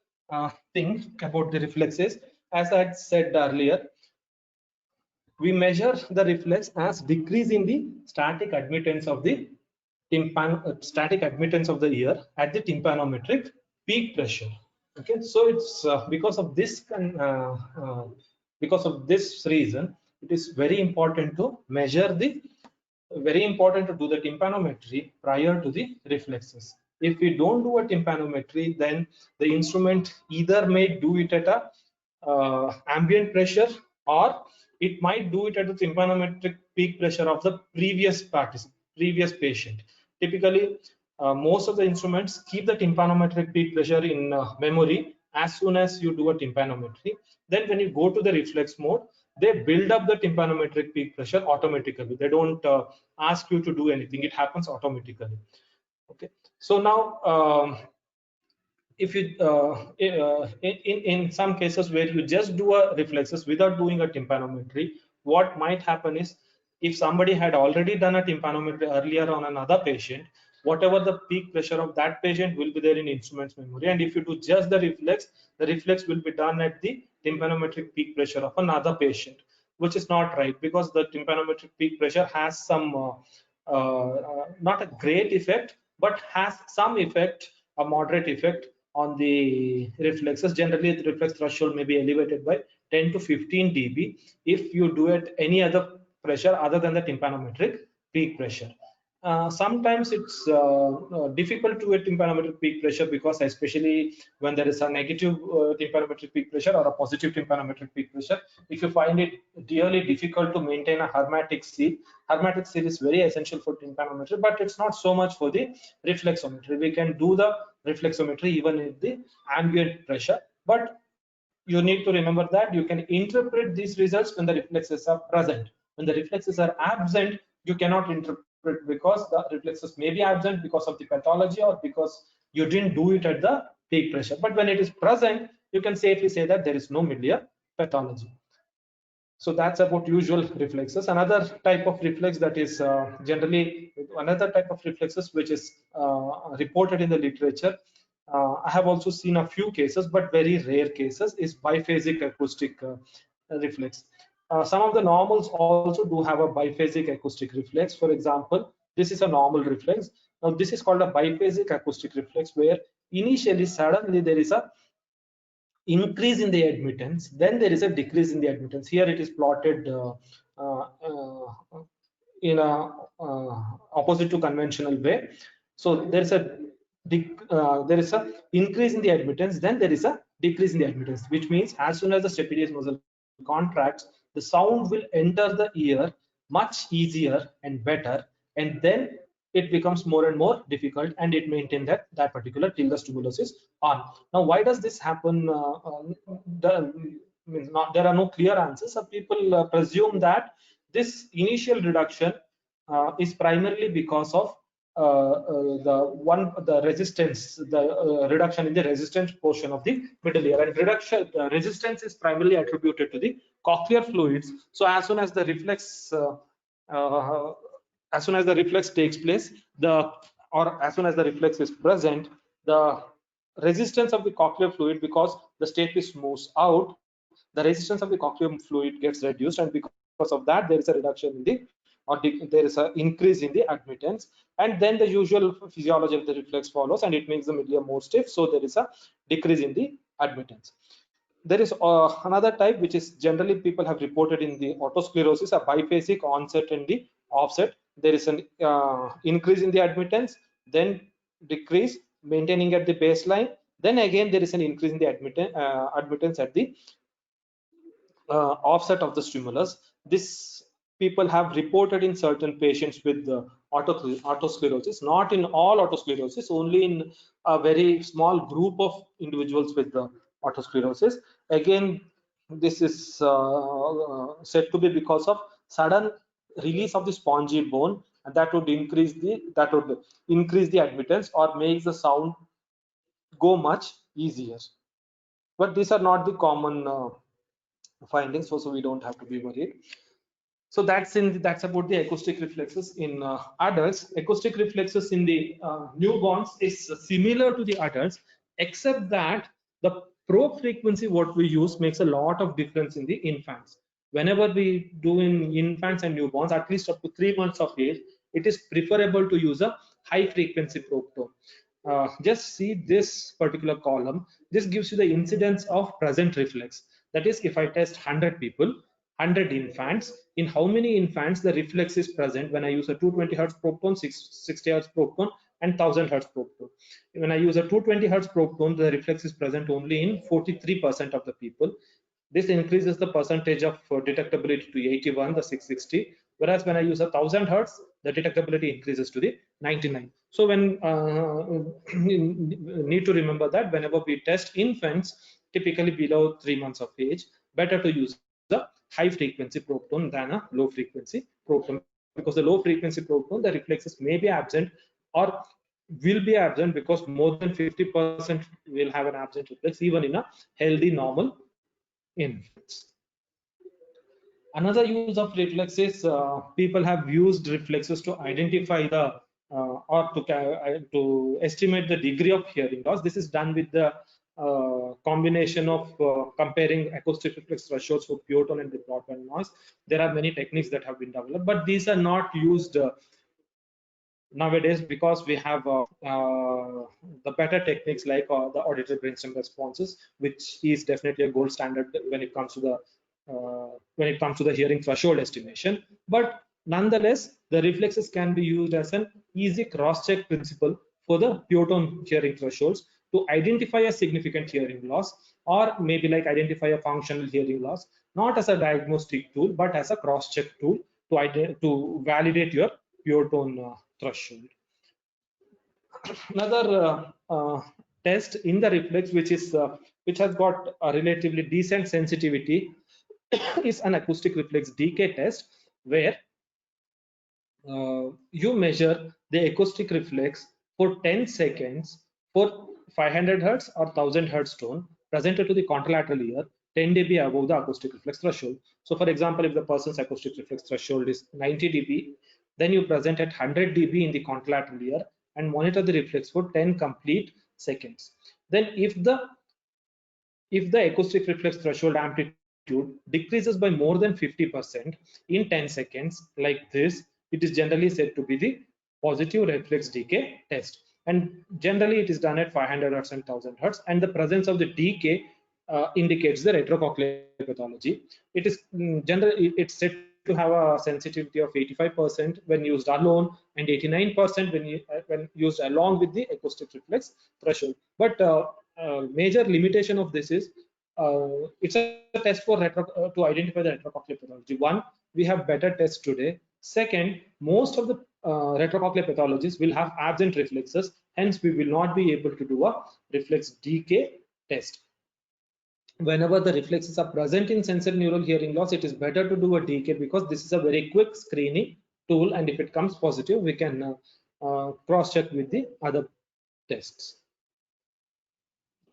thing about the reflexes, as I had said earlier, we measure the reflex as decrease in the static admittance of the static admittance of the ear at the tympanometric peak pressure. Okay, so it's because of this reason, it is very important to measure the do the tympanometry prior to the reflexes. If we don't do a tympanometry, then the instrument either may do it at a ambient pressure, or it might do it at the tympanometric peak pressure of the previous patient. Typically, most of the instruments keep the tympanometric peak pressure in memory as soon as you do a tympanometry. Then when you go to the reflex mode, they build up the tympanometric peak pressure automatically. They don't ask you to do anything, it happens automatically. Okay, so now if you in some cases where you just do a reflexes without doing a tympanometry, what might happen is, if somebody had already done a tympanometry earlier on another patient, whatever the peak pressure of that patient will be there in instruments memory, and if you do just the reflex will be done at the tympanometric peak pressure of another patient, which is not right, because the tympanometric peak pressure has some not a great effect, but has some effect, a moderate effect on the reflexes. Generally, the reflex threshold may be elevated by 10 to 15 dB if you do it any other pressure other than the tympanometric peak pressure. Sometimes it's difficult to get tympanometric peak pressure, because especially when there is a negative tympanometric peak pressure or a positive tympanometric peak pressure, if you find it really difficult to maintain a hermetic seal. Hermetic seal is very essential for tympanometry, but it's not so much for the reflexometry. We can do the reflexometry even with the ambient pressure, but you need to remember that you can interpret these results when the reflexes are present. When the reflexes are absent, you cannot interpret, because the reflexes may be absent because of the pathology or because you didn't do it at the peak pressure. But when it is present, you can safely say that there is no miliar pathology. So that's about usual reflexes. Another type of reflex that is another type of reflexes which is reported in the literature. I have also seen a few cases, but very rare cases, is biphasic acoustic reflex. Some of the normals also do have a biphasic acoustic reflex. For example, this is a normal reflex. Now this is called a biphasic acoustic reflex, where initially suddenly there is a increase in the admittance, then there is a decrease in the admittance. Here it is plotted uh, uh, in a opposite to conventional way. So there is a increase in the admittance, then there is a decrease in the admittance, which means as soon as the stapedius muscle contracts, the sound will enter the ear much easier and better, and then it becomes more and more difficult, and it maintains that particular till the stimulus is on. Now, why does this happen? There are no clear answers. Some people presume that this initial reduction is primarily because of the resistance, the reduction in the resistance portion of the middle ear, and resistance is primarily attributed to the cochlear fluids. So as soon as the reflex uh, as soon as the reflex takes place, as soon as the reflex is present, the resistance of the cochlear fluid, because the stapes moves out, the resistance of the cochlear fluid gets reduced, and because of that there is a reduction in the, there is an increase in the admittance, and then the usual physiology of the reflex follows, and it makes the middle ear more stiff, so there is a decrease in the admittance. There is another type which is generally people have reported in the otosclerosis, a biphasic onset and the offset. There is an increase in the admittance, then decrease, maintaining at the baseline, then again there is an increase in the admittance at the offset of the stimulus. This people have reported in certain patients with otosclerosis, not in all otosclerosis, only in a very small group of individuals with the otosclerosis. Again, this is said to be because of sudden release of the spongy bone, and that would increase the admittance or makes the sound go much easier. But these are not the common findings, so we don't have to be worried. So that's about the acoustic reflexes in adults. Acoustic reflexes in the newborns is similar to the adults, except that the probe frequency what we use makes a lot of difference in the infants. Whenever we do in infants and newborns, at least up to 3 months of age, it is preferable to use a high frequency probe tone. Just see this particular column. This gives you the incidence of present reflex. That is, if I test 100 people, 100 infants, in how many infants the reflex is present when I use a 220 hertz probe tone, 60 hertz probe tone, and 1000 hertz probe tone. When I use a 220 hertz probe tone, the reflex is present only in 43% of the people. This increases the percentage of detectability to 81, the 660. Whereas when I use 1000 hertz, the detectability increases to the 99. So when need to remember that whenever we test infants, typically below 3 months of age, better to use a high frequency probe tone than a low frequency probe tone, because the low frequency probe tone, the reflexes may be absent, or will be absent, because more than 50% will have an absent reflex even in a healthy normal infants. Another use of reflexes, people have used reflexes to identify the or to estimate the degree of hearing loss. This is done with the combination of comparing acoustic reflex thresholds for pure tone and the broadband noise. There are many techniques that have been developed, but these are not used nowadays, because we have the better techniques like the auditory brainstem responses, which is definitely a gold standard when it comes to the hearing threshold estimation. But nonetheless, the reflexes can be used as an easy cross-check principle for the pure tone hearing thresholds to identify a significant hearing loss, or maybe like identify a functional hearing loss, not as a diagnostic tool but as a cross-check tool to validate your pure tone threshold. Another test in the reflex, which has got a relatively decent sensitivity, is an acoustic reflex decay test, where you measure the acoustic reflex for 10 seconds for 500 hertz or 1000 hertz tone presented to the contralateral ear 10 dB above the acoustic reflex threshold. So for example, if the person's acoustic reflex threshold is 90 dB, then you present at 100 dB in the contralateral ear and monitor the reflex for 10 complete seconds. Then if the acoustic reflex threshold amplitude decreases by more than 50% in 10 seconds like this, it is generally said to be the positive reflex decay test. And generally it is done at 500 hertz and 1000 hertz, and the presence of the decay indicates the retrocochlear pathology. It is generally, it's said to have a sensitivity of 85% when used alone, and 89% when used along with the acoustic reflex threshold. But major limitation of this is it's a test for to identify the retrocochlear pathology. One, we have better tests today. Second, most of the retrocochlear pathologies will have absent reflexes, hence we will not be able to do a reflex decay test. Whenever the reflexes are present in sensory neural hearing loss, it is better to do a decay, because this is a very quick screening tool, and if it comes positive, we can cross-check with the other tests.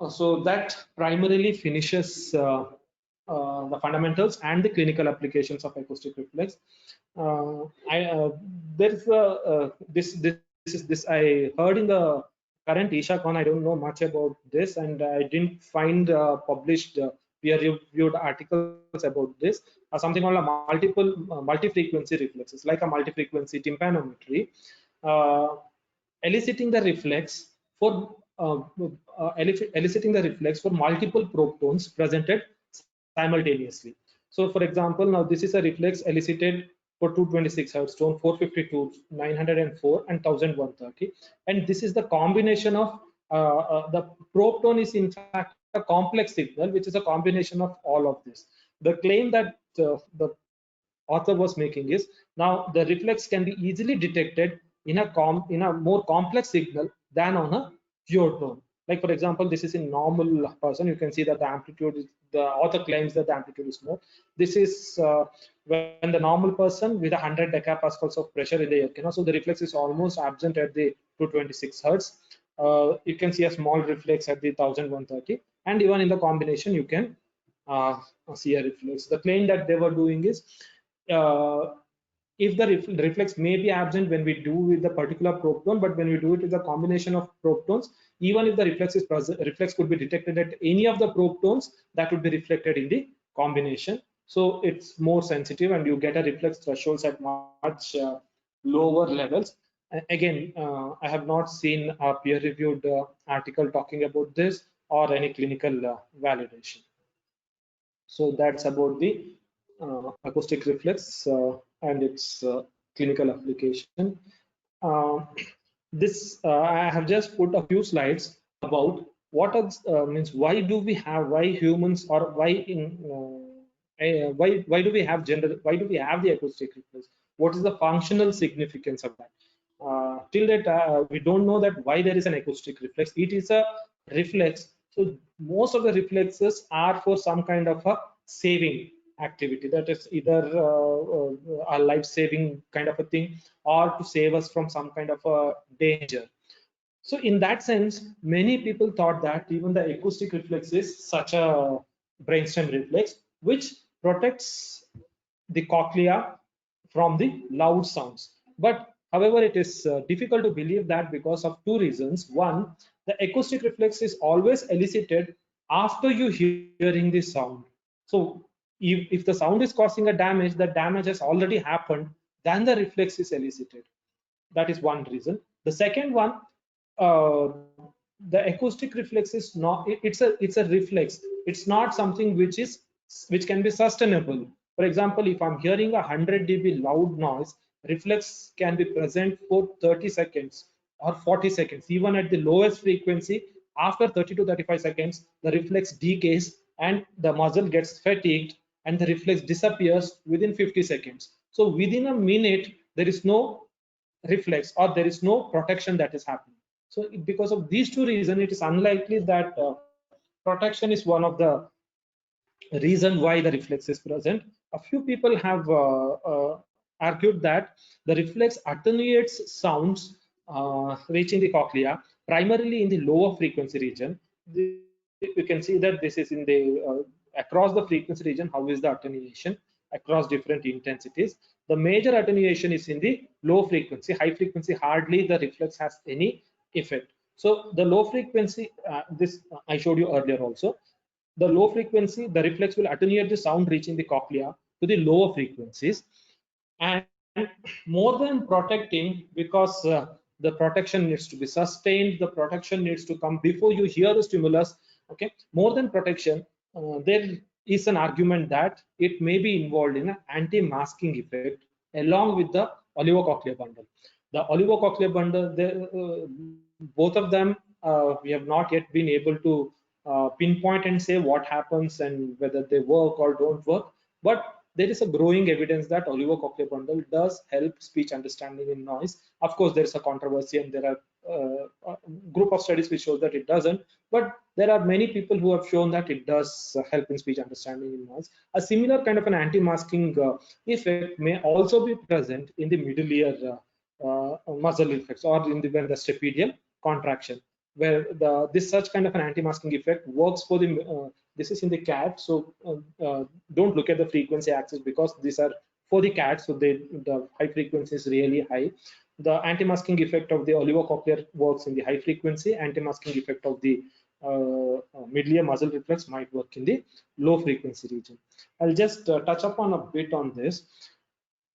So that primarily finishes the fundamentals and the clinical applications of acoustic reflex. There's this I heard in the current ISHACon. I don't know much about this, and I didn't find published peer-reviewed articles about this. Something called a multi-frequency reflexes, like a multi-frequency tympanometry, eliciting the reflex for multiple probe tones presented simultaneously. So for example, now this is a reflex elicited for 226 hertz tone, 452, 904 and 1130, and this is the combination of the probe tone is in fact a complex signal, which is a combination of all of this. The claim that the author was making is, now the reflex can be easily detected in a more complex signal than on a pure tone. Like for example, this is in normal person, you can see that the amplitude is, the author claims that the amplitude is more. This is when the normal person with 100 decapascals of pressure in the ear canal, so the reflex is almost absent at the 226 hertz. You can see a small reflex at the 1130, and even in the combination you can see a reflex. The claim that they were doing is, if the reflex may be absent when we do with the particular probe tone, but when we do it with a combination of probe tones, even if the reflex is present, reflex could be detected at any of the probe tones, that would be reflected in the combination. So it's more sensitive, and you get a reflex thresholds at much lower levels. Again, I have not seen a peer-reviewed article talking about this or any clinical validation. So that's about the acoustic reflex and its clinical application. I have just put a few slides about what means, why do we have, why humans, or why do we have the acoustic reflex? What is the functional significance of that? Till that we don't know that why there is an acoustic reflex. It is a reflex, so most of the reflexes are for some kind of a saving activity, that is either a life-saving kind of a thing, or to save us from some kind of a danger. So in that sense, many people thought that even the acoustic reflex is such a brainstem reflex which protects the cochlea from the loud sounds. But however, it is difficult to believe that because of two reasons. One, the acoustic reflex is always elicited after you hearing the sound. So if the sound is causing a damage, the damage has already happened, then the reflex is elicited. That is one reason. The second one, uh, the acoustic reflex is not, it's a reflex. It's not something which can be sustainable. For example, if I'm hearing a 100 dB loud noise, reflex can be present for 30 seconds or 40 seconds. Even at the lowest frequency, after 30 to 35 seconds, the reflex decays and the muscle gets fatigued and the reflex disappears within 50 seconds. So within a minute, there is no reflex or there is no protection that is happening. So because of these two reasons, it is unlikely that protection is one of the reason why the reflex is present. A few people have argued that the reflex attenuates sounds reaching the cochlea primarily in the lower frequency region. You can see that this is in the across the frequency region. How is the attenuation across different intensities? The major attenuation is in the low frequency. High frequency, hardly the reflex has any effect. So the low frequency, this I showed you earlier also, the low frequency, the reflex will attenuate the sound reaching the cochlea to the lower frequencies. And more than protecting, because the protection needs to be sustained, the protection needs to come before you hear the stimulus. Okay, more than protection, there is an argument that it may be involved in an anti-masking effect along with the olivocochlear bundle. The olivocochlear bundle, both of them, we have not yet been able to pinpoint and say what happens and whether they work or don't work. But there is a growing evidence that olivocochlear bundle does help speech understanding in noise. Of course, there is a controversy and there are a group of studies which show that it doesn't, but there are many people who have shown that it does help in speech understanding in noise. A similar kind of an anti-masking effect may also be present in the middle ear muscle reflex or in the when the stapedial contraction, where this such kind of an anti-masking effect works for the this is in the cat. So don't look at the frequency axis because these are for the cat, so the high frequency is really high. The anti-masking effect of the olivocochlear works in the high frequency. Anti-masking effect of the middle ear muscle reflex might work in the low frequency region. I'll just touch upon a bit on this.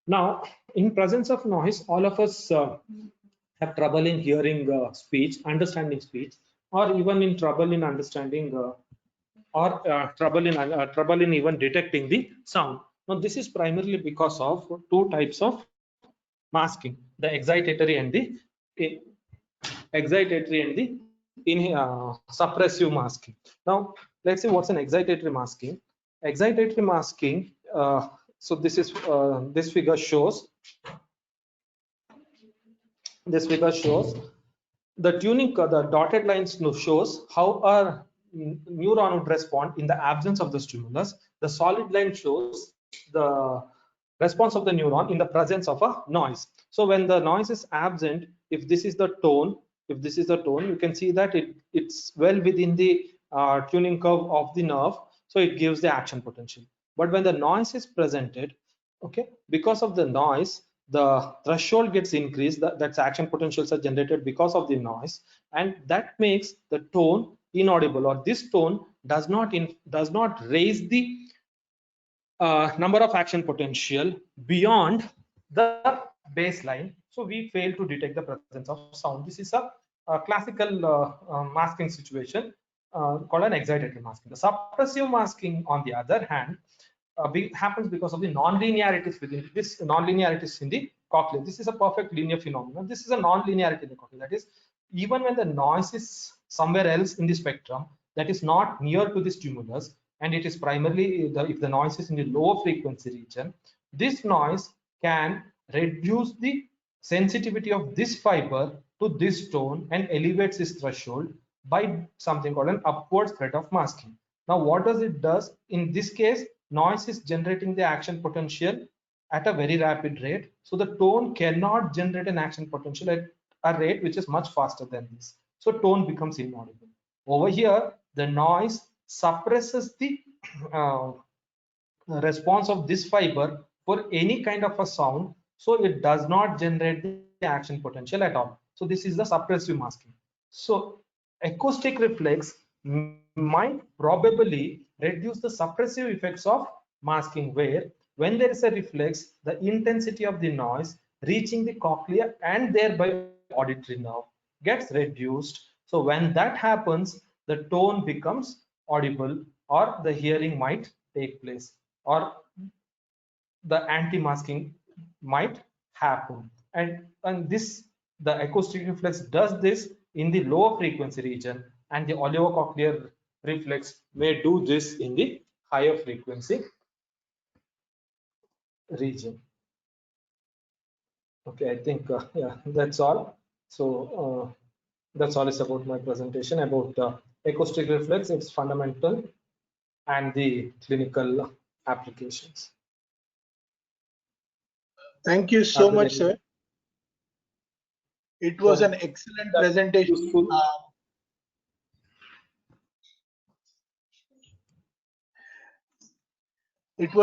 Now, in presence of noise, all of us have trouble in hearing speech, understanding speech, or even in trouble in understanding or trouble in even detecting the sound. Now, this is primarily because of two types of masking: the excitatory and the suppressive masking. Now, let's see what's an excitatory masking. Excitatory masking. So this is this figure shows. This figure shows the tuning. The dotted lines shows how a neuron would respond in the absence of the stimulus. The solid line shows the response of the neuron in the presence of a noise. So when the noise is absent, if this is the tone, you can see that it's well within the tuning curve of the nerve, so it gives the action potential. But when the noise is presented, okay, because of the noise, the threshold gets increased. That's action potentials are generated because of the noise, and that makes the tone inaudible, or this tone does not raise the number of action potential beyond the baseline. So we fail to detect the presence of sound. This is a classical masking situation called an excitatory masking. The suppressive masking, on the other hand, happens because of the non-linearities within this non-linearities in the cochlea. This is a perfect linear phenomenon. This is a non-linearity in the cochlea. That is, even when the noise is somewhere else in the spectrum that is not near to the stimulus, and it is primarily if the noise is in the lower frequency region, this noise can reduce the sensitivity of this fiber to this tone and elevates this threshold by something called an upward threat of masking. Now, what does it does? In this case, noise is generating the action potential at a very rapid rate. So the tone cannot generate an action potential at a rate which is much faster than this. So tone becomes inaudible. Over here, the noise suppresses the response of this fiber for any kind of a sound, so it does not generate the action potential at all. So this is the suppressive masking. So acoustic reflex might probably reduce the suppressive effects of masking, where when there is a reflex, the intensity of the noise reaching the cochlea and thereby auditory nerve gets reduced. So when that happens, the tone becomes audible, or the hearing might take place, or the anti-masking might happen. And this, the acoustic reflex does this in the lower frequency region, and the olivocochlear reflex may do this in the higher frequency region. Okay, I think yeah, that's all. So that's all is about my presentation about acoustic reflex, its fundamental and the clinical applications.
Thank you so much, sir. It was an excellent presentation.